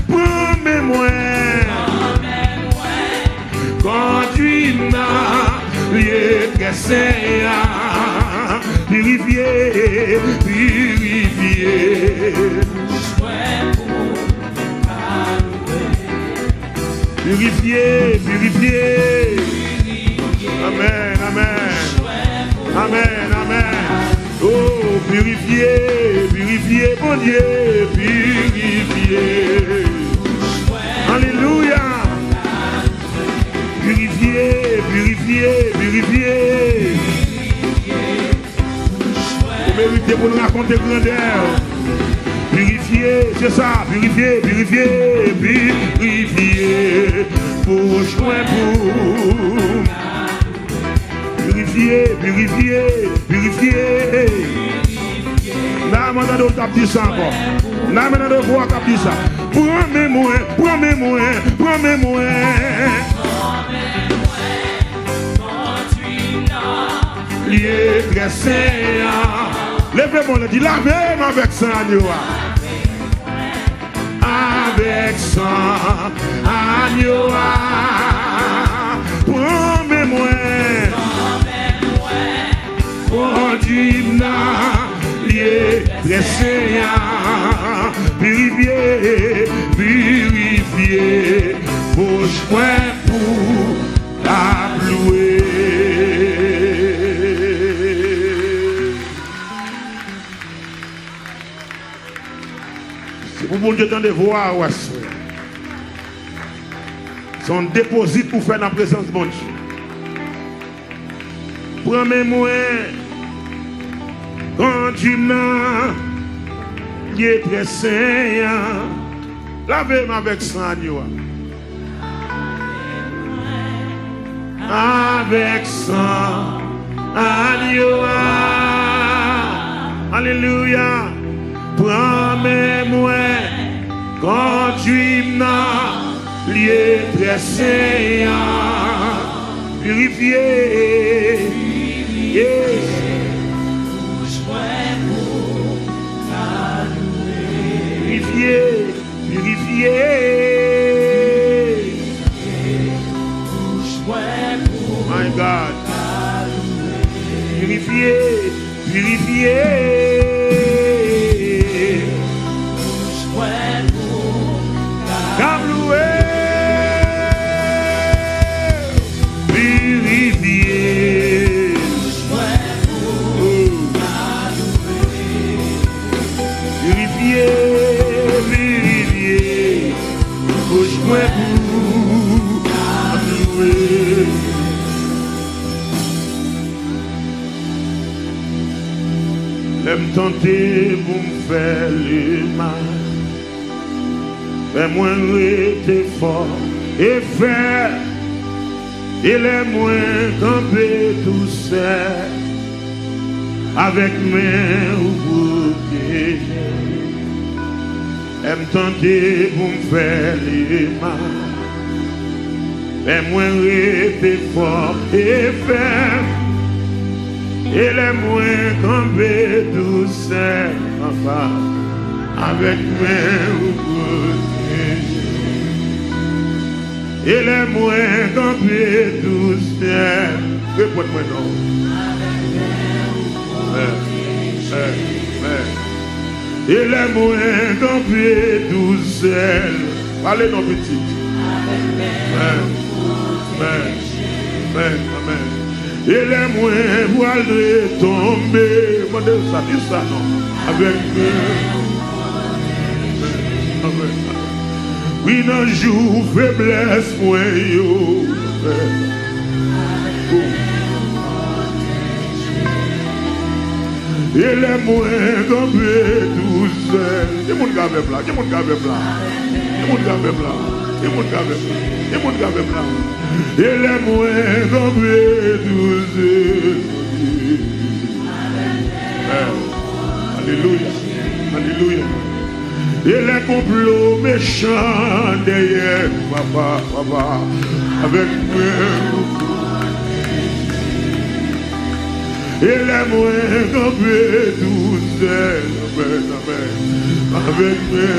S2: promets-moi, conduis-moi, lié dressé, purifié, purifié. Purifié, purifié. Amen, amen. Amen, amen. Oh, purifié, purifié, mon Dieu, purifié. Alléluia. Purifié, purifié, purifié. Vous méritez pour nous raconter grandeur. Purifié, c'est ça, purifié, purifié, purifié, pour joindre pour. Purifié, purifié, purifié. Là, maintenant, on dit ça encore. Là, maintenant, on voit qu'on dit ça. Promets-moi, promets-moi, promets-moi. Lié, dressé. Levez-moi, le dit, lavez-moi avec ça, agneau. Avec ça, agneau. Promets-moi. Conduis-moi, lié, dressé, purifié, purifié, bouge-moi pour la louer. C'est pour bon Dieu de voir, son déposit pour faire la présence de mon Dieu. Promets-moi. Conduis-moi, lié très saint, lavez-moi avec sang agneau. Avec sang agneau. Alléluia. Promets-moi, conduis-moi, lié très saint, purifié. Purifié, purifié. My God. Purifié, purifié. Purifié. Purifié. Bouge-moi pour louer. L'aime tenter pour me faire le mal. Fais-moi rester fort et faire. Et laisse-moi camper tout seul. Avec mes protéger. Elle me tenter pour me faire les mal. Fais-moi rester fort et ferme. Et laisse-moi camper tout seul. Avec mes protégés. Et laisse-moi camper tout seul. Réponds-moi non. Et les moyens camper tout seul. Parlez non petit. Amen. Et les moyens pour aller tomber. Moi ça dit ça non. Avec oui dans jour faiblesse moi yo. Et les moyens camper tout seul. Et mon gars avec là. Et les moyens camper tout seul. Alléluia. Et les complots méchants derrière, papa, avec moi. Et les moins campés tous seuls, amen, avec moi.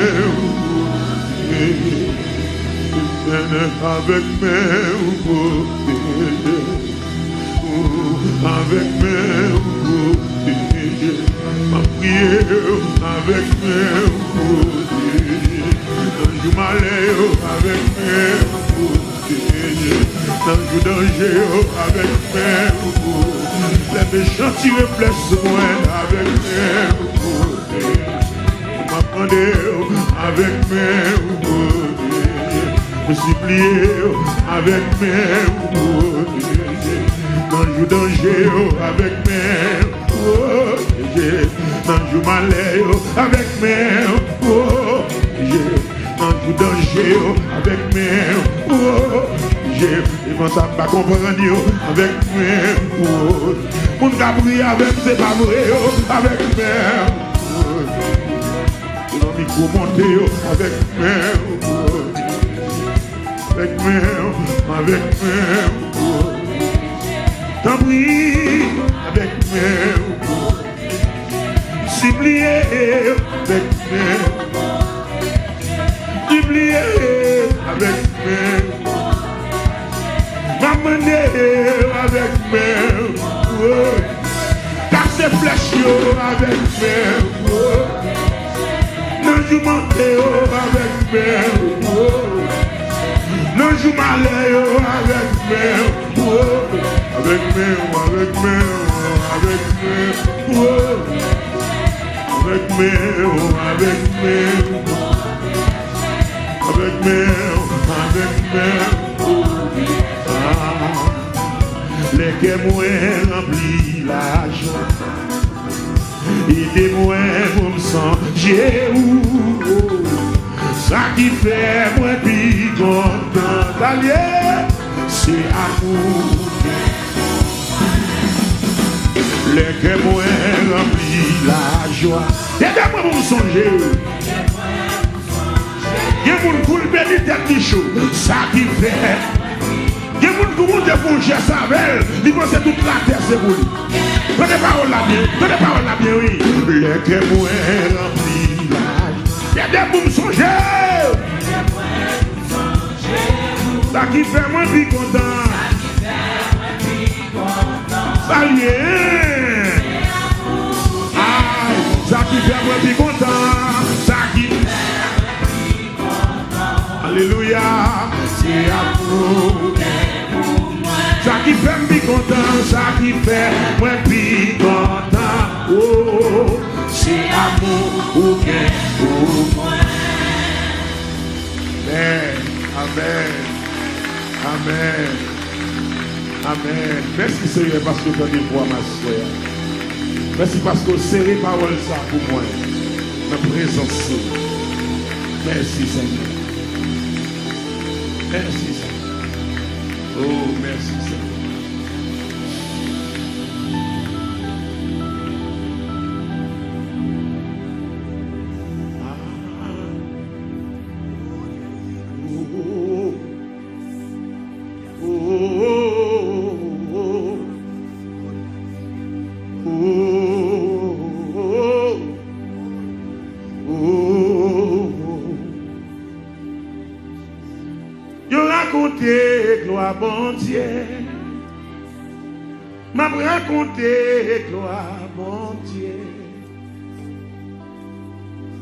S2: Avec moi, avec moi. Ma prière avec moi, dans le malheur avec moi, dans le danger avec moi, les méchants qui reflètent moi avec moi, m'attendez avec moi, me supplier avec moi, dans le danger avec moi. Dans le malheur avec moi, dans le danger avec moi, je ne sais pas comprendre avec moi. Mon cabri avec c'est pas vrai avec moi. Dans le micro monté avec moi, avec moi. T'en prie avec moi. Supplier avec moi, supplier avec moi, m'amener avec moi, casser flèche avec moi, non je monter avec moi, non je m'aller avec moi, avec moi, avec moi, avec moi. Avec moi, les que moi remplis la joie, aidez-moi pour me changer où, ça qui fait moi plus content, allié, c'est amour. Les que moi remplis la joie. Aidez-moi pour me songer. Il y a mon coule béni tête de chaud. Ça qui fait. Il y a mon coule de foucher sa belle. Il pense que toute la terre c'est pour lui. Tenez parole là bien. Tenez parole là bien, oui. Les que moi remplis la joie. Aidez-moi pour me songer. Ça qui fait moi plus content. Ça y est. Ça qui fait moi plus content, ça qui fait moi plus content. Alléluia, c'est amour. Ça qui fait moi plus content, ça qui fait moi plus content. Oh, c'est amour pour moi. Amen, amen, amen. Merci Seigneur parce que tu as des voix, ma soeur. Merci parce que c'est les paroles ça pour moi. Ma présence. Merci Seigneur. Merci Seigneur. Oh, merci Seigneur. Bon Dieu, m'a raconté gloire, bon Dieu.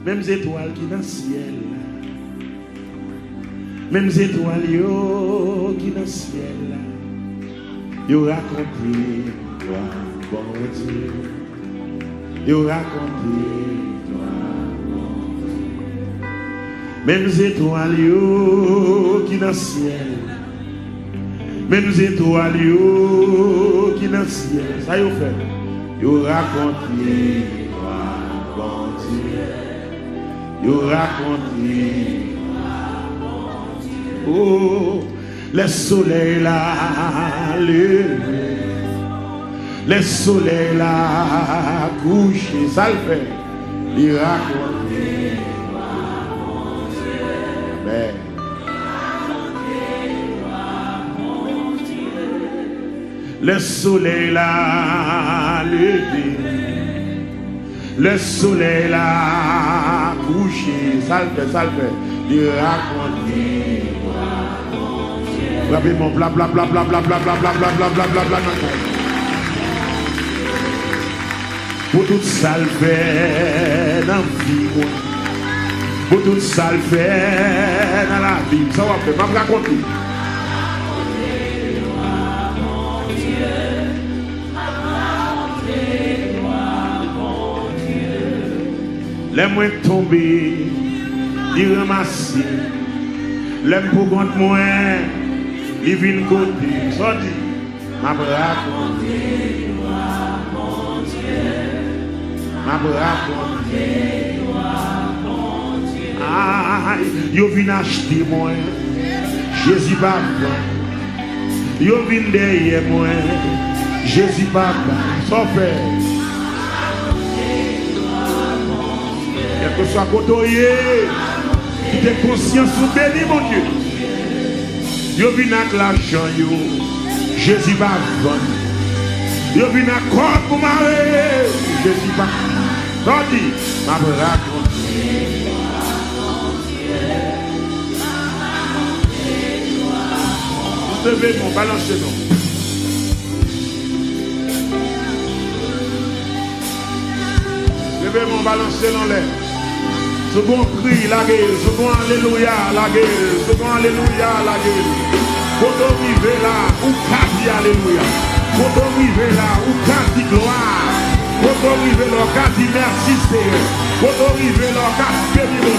S2: Mêmes étoiles qui dans le ciel, mêmes étoiles yo qui dans le ciel, yo raconté gloire, bon Dieu. Yo raconté gloire, bon Dieu. Mêmes étoiles yo qui dans le ciel. Même étoiles qui dans le ciel, ça y est fait. Yo raconté, bon Dieu. Yo raconté, oh, les soleils là, les soleils là, couchés, ça le fait. Il raconté, Mais le soleil l'a levé, le soleil l'a couché, ça le fait, il raconte. Rappelez-moi, bla bla bla bla bla bla bla bla bla bla bla bla bla. Pour tout ça le fait dans la vie, pour tout ça le fait dans la vie, ça va faire, je vais raconter. Les moins tombés, ils ramassent. Les pour contre moi, ils viennent côté. Sorti, ma raconter, mon Dieu. Ma raconter, mon Dieu. Aïe, ils viennent acheter moi. Jésus papa. Ils viennent derrière moi. Jésus papa. Sans faire. Que soit côtoyé, qui t'es conscience ou béni, mon Dieu. Yo vin avec l'argent, Jésus va vendre. Yo vin avec corps pour marrer, Jésus va. Tandis, ma raconte. Vous devez mon balancer non. Devez mon balancer dans l'air. Second cri, la gueule, second alléluia, la gueule, second alléluia, la gueule. Quand on arrive là, où qu'a dit alléluia. Quand on arrive là, où qu'a dit gloire. Quand on arrive là, qu'a dit merci Seigneur. Quand on arrive là, qu'a dit béni.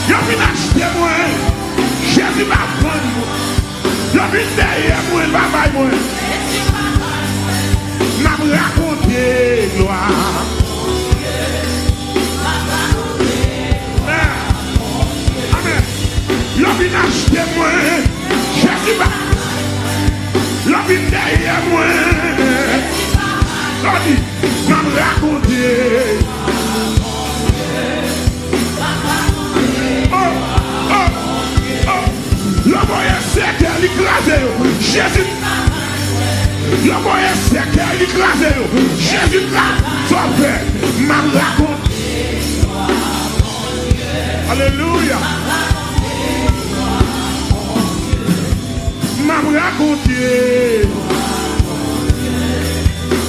S2: Yo vin acheter moi, Jésus va prendre moi. Yo vin derrière moi, va bailler moi. N'a raconter gloire. Yo vin acheter moi, Jésus va. Yo vin derrière moi. Tandis, m'a raconter. Oh, oh, oh. Yo voyais c'est qu'elle écrasé, Jésus. Yo voyais c'est qu'elle écrasé, Jésus là. Soit fait, m'a raconter. Alléluia. M'a raconté,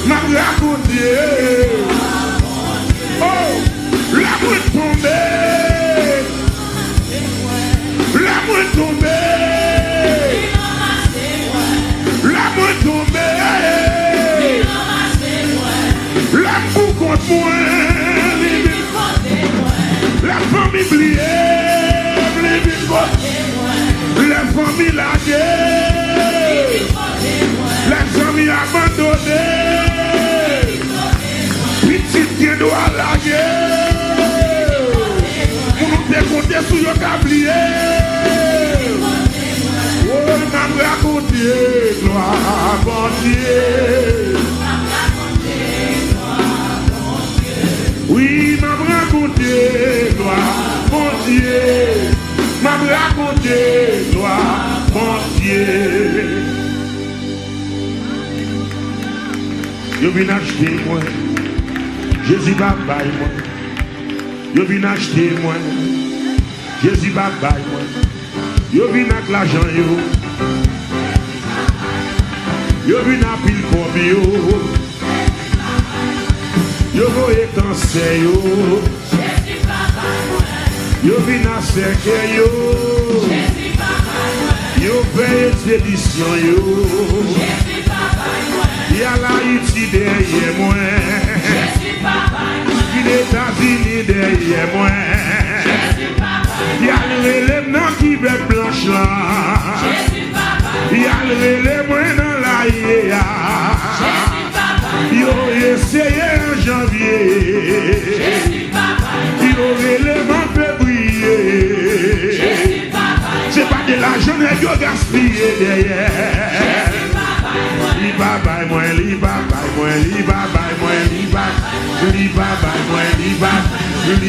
S2: m'a raconté. Oh, la mouille tombée, la mouille tombée, la mouille tombée, la mouille contre moi, la famille bliée, la famille laguée. Les amis abandonnés, petit qui doit laguer, pour nous décompter sous le tablier. Oh, m'a raconté, gloire, mon Dieu. Oui, m'a raconté, gloire, mon Dieu. M'a raconté, gloire, mon Dieu. Yo vin acheter moi, Jésus va bailler moi. Yo vin acheter moi, Jésus va bailler moi. Yo vin avec l'argent yo. Yo vin à pile comme yo. Yo voye cancer yo. Jésus va bailler moi. Yo vin à cercle yo. Jésus va bailler moi. Yo paye expédition yo. Y'a la Haïti derrière moi. Jésus papa. Les États-Unis derrière moi. Jésus papa. Y'a le relèvement qui veut blanche là. Jésus papa. Y'a le relèvement dans la IA. Jésus papa. Yo essayé en janvier. Jésus papa. Yo relèvement février. Jésus papa. C'est pas de l'argent que yo gaspillé derrière. Li ba bay moi, li ba bay moi, li ba bay moi, li ba bay moi, li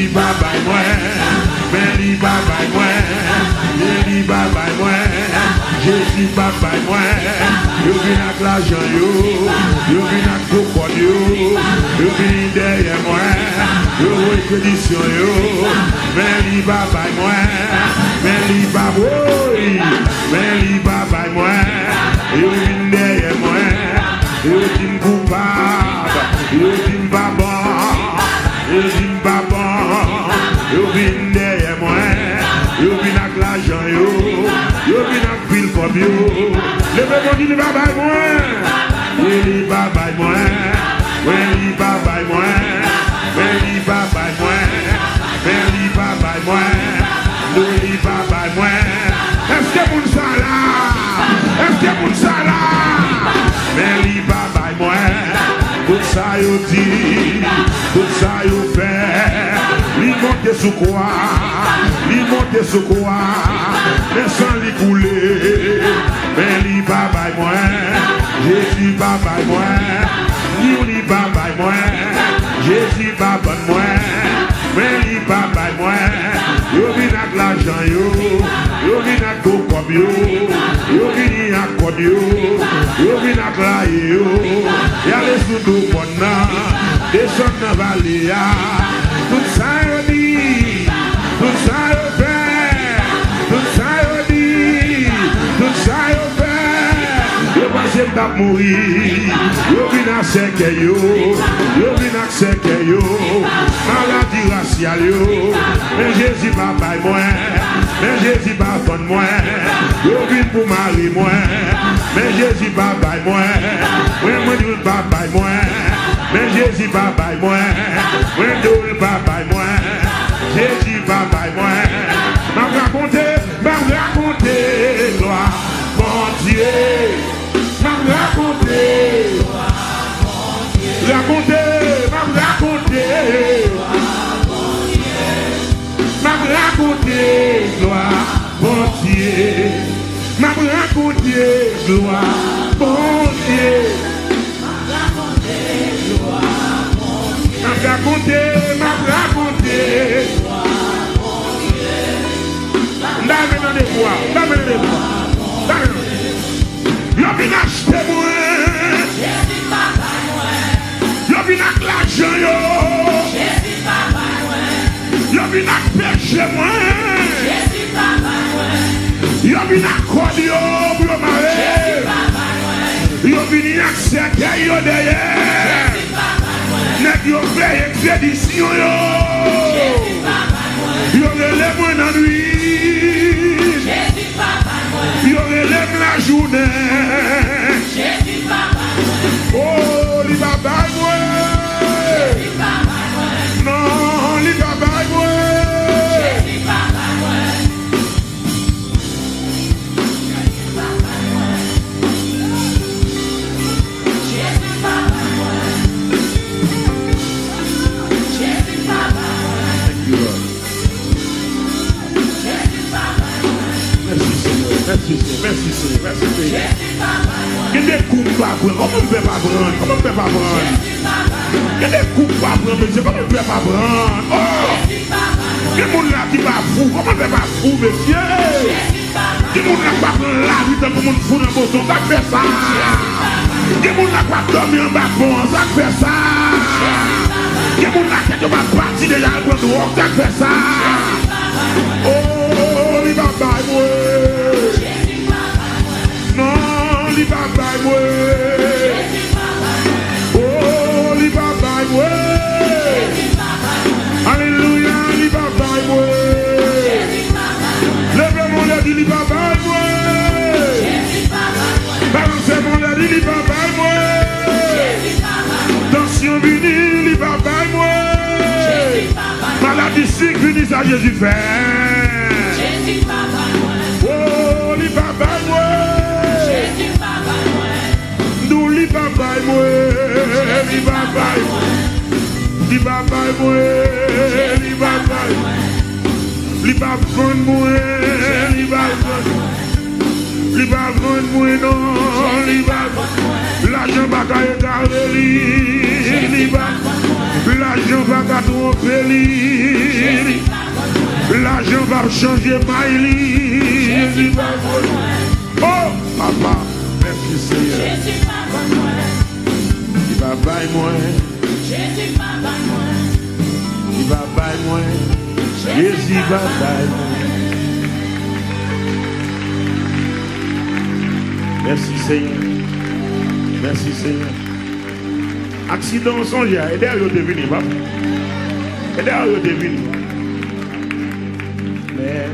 S2: babay moi, mais li babay moi, li babay moi, Jésus babay moi, yo vin ak l'argent yo vin ak beaucoup yo vin derrière moi, yo expédition yo, mais li babay moi, mais li babay, mais li babay moi, yo vin derrière moi, yo din coupable, yo din babon. Yo vin babon, yo vin derrière moi, yo vin ak l'argent yo vin ak pile comme yo. Levez-moi dit li babay moi, li babay moi, li babay moi, li babay moi, li babay moi, li babay moi. Est-ce que moun sa la? Est-ce que moun sa la? Li babay moi. Tout ça yo dit, tout ça yo fait, li monte sous quoi, mais sans li couler, mais li babay moi, Jésus babay moi, li babay moi, Jésus babay moi, mais li babay moi, yo vin ak l'argent yo vin ak kokob yo vin ak kod yo vin ak la yo. Y'a sous tout bon descend dans vallée, tout ça yo dit, tout ça yo fait, tout ça yo dit, tout ça yo fait. Yo passé d'ap mourir, yo vin ak seke yo vin ak seke yo, maladie raciale yo, mais Jésus babay moi, mais Jésus babay moi, yo vin pour mari moi, mais Jésus babay moi, moi doule babay moi, mais Jésus babay moi, moi doule babay moi, Jésus babay moi. M'a raconté, gloire, mon Dieu, m'a raconté, gloire, mon Dieu, m'a raconté, gloire, mon Dieu. M'a raconté. Dame des voix. Yo vin acheter moi. Yo vin ak l'argent yo. Yo vin ak péché moi. Yo vin ak kod yo pour yo marrer. Yo vin ak seke yo derrière. Net yo fait expédition yo. Yo relève moi dans nuit. Yo relève la journée. Oh, li babay moi. Non, li babay moi. Merci Seigneur. Il y a des coups pas prendre. Comment on ne peut pas prendre? Il y a des coups pas prendre, monsieur. Comment on ne peut pas prendre? Oh! Il y a des gens là qui va fou. Comment on ne peut pas fou, monsieur? Il y a des gens là qui va prendre la vie dans le monde fou dans le boson. Ça fait ça. Il y a des gens là qui va dormir en bas bon. Ça fait ça. Il y a des gens là qui va partir déjà à prendre drogue. Ça fait ça. Oh, il va pas moi. Non, li babay moi. Oh, li babay moi. Alléluia, li babay moi. Levez-moi le dit li babay moi. Balancez-moi le dit li babay moi. Tension vini, li babay moi. Maladie sick vini, ça Jésus fait. Oh, li babay moi. Nous li babay moi, li babay moi, li babay moi, li babay moi, li babay moi, li babay moi, non, li babay, l'argent bagaille garder li babay, L'argent va tromper lui. L'argent va changer ma vie. Jésus va loin. Oh, papa, merci Seigneur. Jésus va loin. Il va bailler moi. Jésus va bailler moi. Il va bailler moi. Jésus va bailler moi. Merci Seigneur. Merci Seigneur. Accident songe, et derrière vous devine, papa. Et derrière vous devine. Amen,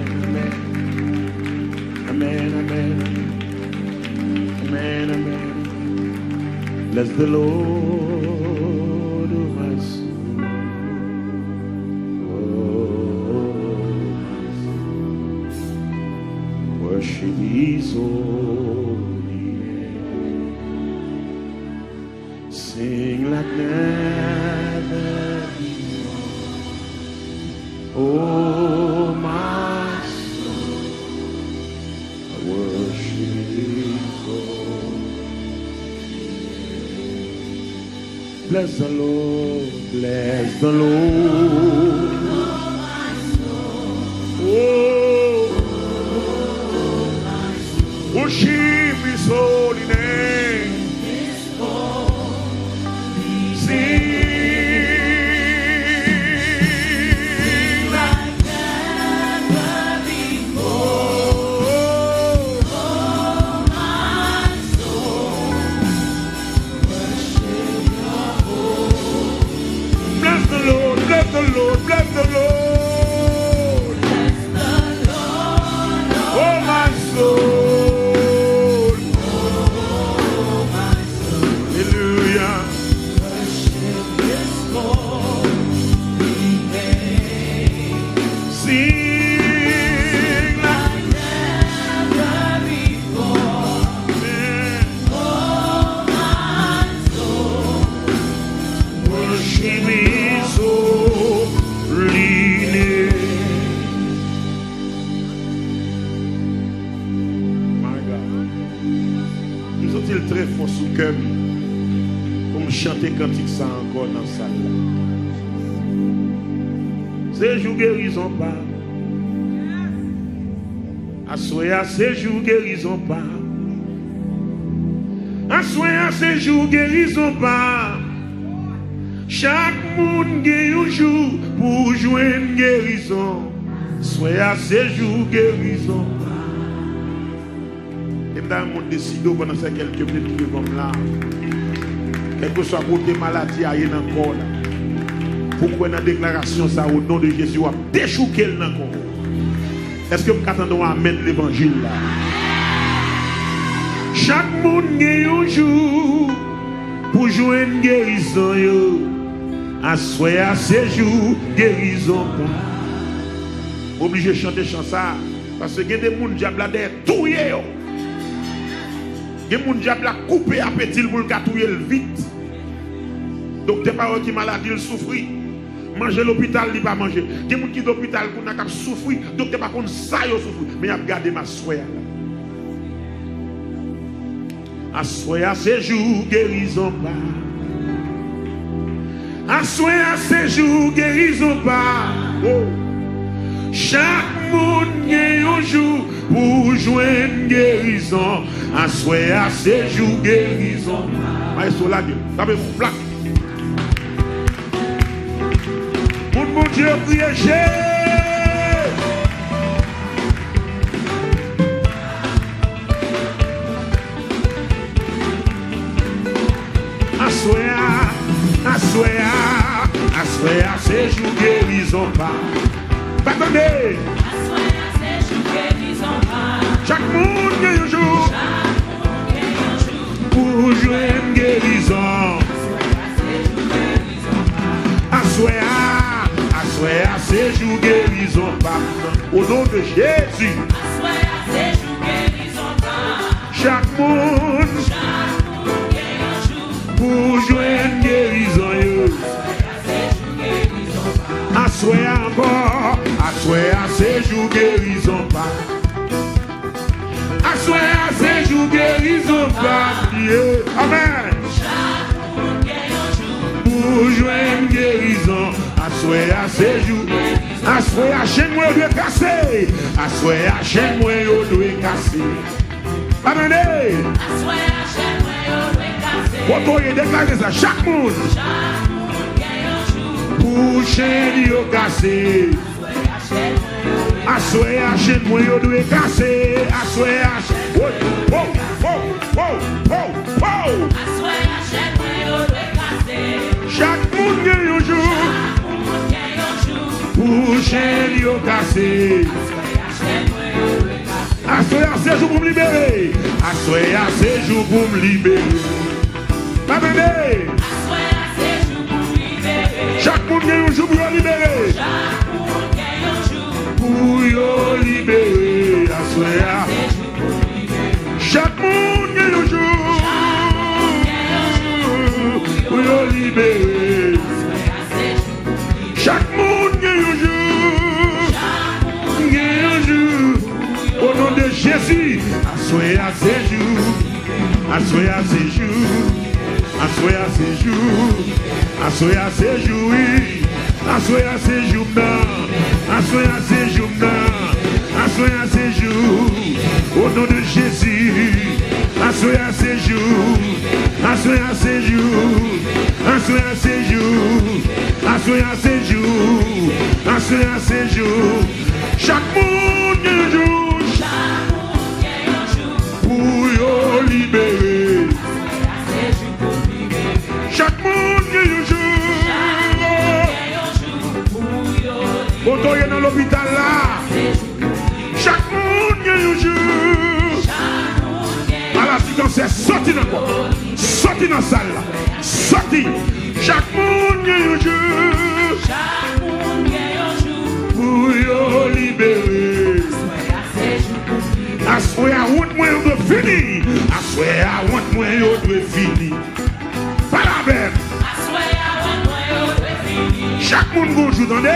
S2: amen, amen, amen, amen. Bless the Lord, oh my soul. Oh, my soul. Worship His holy name. Sing like never before. Oh, my soul, I worship His holy name. Bless the Lord, bless the Lord. Oh, my soul. Oh, my soul. Worship His holy name. Bless the Lord, bless the Lord. Bless the Lord, oh my soul. Oh my soul. Hallelujah. Worship His holy name. Sing like never before. Oh my soul. Worship His holy name. My God. Nous sommes très forts sous le cœur pour me chanter cantique ça encore dans la salle. C'est jour guérison pas. Assoya c'est jour guérison pas. Assoya c'est jour guérison pas. Chaque monde gagne un jour pour jouer une guérison. Soyez à ce jour guérison. Et dans le monde décide pendant ces quelques minutes comme là. Quel que soit côté maladie à y dans le corps là. Pourquoi dans la déclaration ça au nom de Jésus a déchouqué dans le corps. Est-ce que vous attendez à mettre l'évangile là? Chaque monde gagne un jour pour jouer une guérison. Assoyez à ces jours guérison. Obligé de chanter ça parce que il y a des gens qui diable derrière tout. Il y a des gens qui diable couper appétit pour le touyer vite. Docteur parole qui maladie il souffre. Manger l'hôpital il pas manger. Il y a des gens qui d'hôpital pour n'a souffrir. Docteur par contre ça il souffre. Mais il a gardé ma soya. Assoyez à ces jours guérison pas. Assoyez à ces jours guérison pas. Oh. Chaque monde gagne un jour pour jouer une guérison. Assoyez à ces jours guérison pas. Maestro la gueule, ça me flaque. Mon Dieu prie Jésus. Assoyez à ces jours guérison pas. Attendez. Assoyez à ces jours guérison pas. Chaque monde gagne un jour. Pour jouer une guérison. Assoyez à ces jours guérison pas. Au nom de Jésus. Assoyez à ces jours guérison pas. Chaque monde gagne un jour. Pour jouer une guérison. Assoyez encore, assoyez à ces jours guérison pas. Assoyez à ces jours guérison pas. Yeah. Amen. Chaque monde gagne un jour. pour joindre guérison. Assoyez à ces jours. Assoyez à chaîne moi doit casser. Assoyez à chaîne moi doit casser. Amenez. Assoyez à chaîne moi doit casser. Quand on déclare ça, chaque monde. Pour chaîne yo casser. Assoyez à chaîne moi doit casser. Assoyez à chaîne. Oh oh oh oh oh oh. Chaque monde gagne un jour. Pour chaîne yo cassé. Assoyez à ces jours pour me libérer. Assoyez à ces jours pour me libérer. Amenez. Chaque monde gagne un jour pour me libérer. Pour me libérer. Assoyez à. Chaque monde gagne un jour. Pour nous libérer. Chaque monde gagne un jour. Gagne un jour. Au nom de Jésus. Assoyez à ces jours. Assoyez à ces jours. Assoyez à ces jours. Assoyez à ces jours. Assoyez à ces jours. Assoyez à ces jours. Assoyez à ces jours. Au nom de Jésus. Assoyez à ces jours. Assoyez à ces jours. Assoyez à ces jours. Assoyez à ces jours. Assoyez à ces jours. Chaque monde un jour. Pour nous libérer. Chaque monde un jour. Quand on est dans l'hôpital là. Chaque monde un jour. C'est sorti dans quoi? Sorti dans la salle là. Sorti. Chaque monde gagne un jour. Chaque monde gagne un jour. Pour nous libérer. Assoyez à honte moi on doit finir. Assoyez à honte moi on doit finir. Pas la même. Assoyez à honte moi on doit finir. Chaque monde bonjour dans des.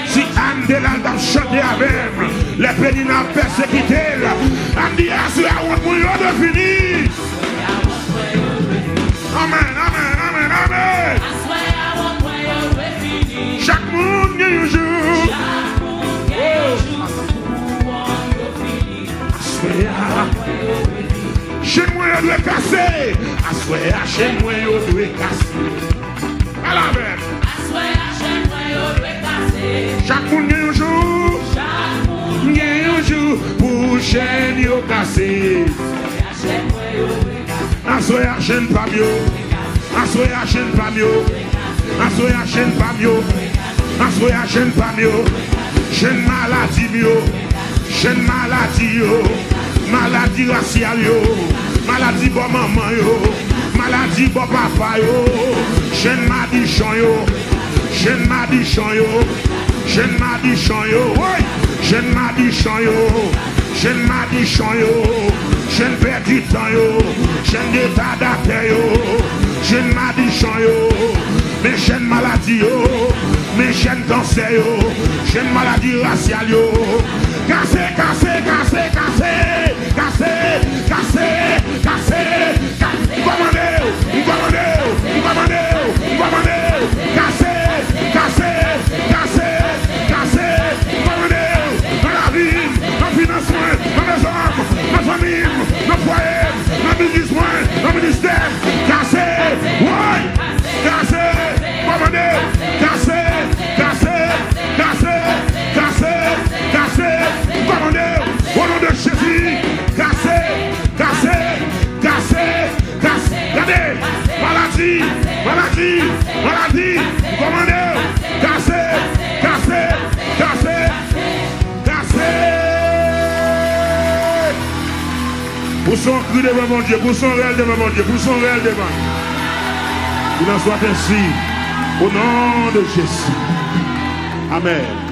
S2: Si Anne Delal t'a chanté avec les pénis n'a persécuté, Anne dit assoyez à honte moi on doit finir. Amen, amen, amen, amen. Chaque monde gagne un jour. Assoyez à chez moi on doit casser. Assoyez à chez moi on doit casser. À la même. Assoyez à chez moi on doit casser. Chaque monde gagne un jour. Chaque monde gagne un jour. Pour chaîne yo casser. Assoyez à chaîne pas mieux. Assoyez à chaîne pas mieux. Assoyez à chaîne pas mieux. Assoyez à chaîne pas mieux. Chaîne maladie mieux. Chaîne maladie yo. Maladie raciale yo. Maladie bon maman yo. Maladie bon papa yo. Chaîne madichon yo. Chaîne madichon yo. Chaîne madichon yo. Chaîne madichon yo. Chaîne madichon yo. Chaîne perdu temps yo. Chaîne d'état d'affaires yo. Chaîne madichon yo. Mes chaînes maladie yo. Mes chaînes cancer yo. Chaîne maladie raciale yo. Cassé, cassé, cassé, cassé. Cassé, cassé, cassé. Commandez, commandez, commandez, commandez. Cassé, cassé, cassé, cassé. Commandez. Dans la vie, dans le financement, dans les hommes, dans la famille, dans le foyer, dans le business, dans le ministère. Cassé, ouais. Cassé, commandez. Cassé, cassé, cassé, cassé, cassé. Commandez. Au nom de Jésus. Cassé, cassé, cassé, cassé. Regardez. Maladie, maladie, maladie. Commandez. Cassé, cassé, cassé, cassé. Pour son cri devant mon Dieu, pour son réel devant mon Dieu, pour son réel devant. Il en soit ainsi. Au nom de Jésus. Amen.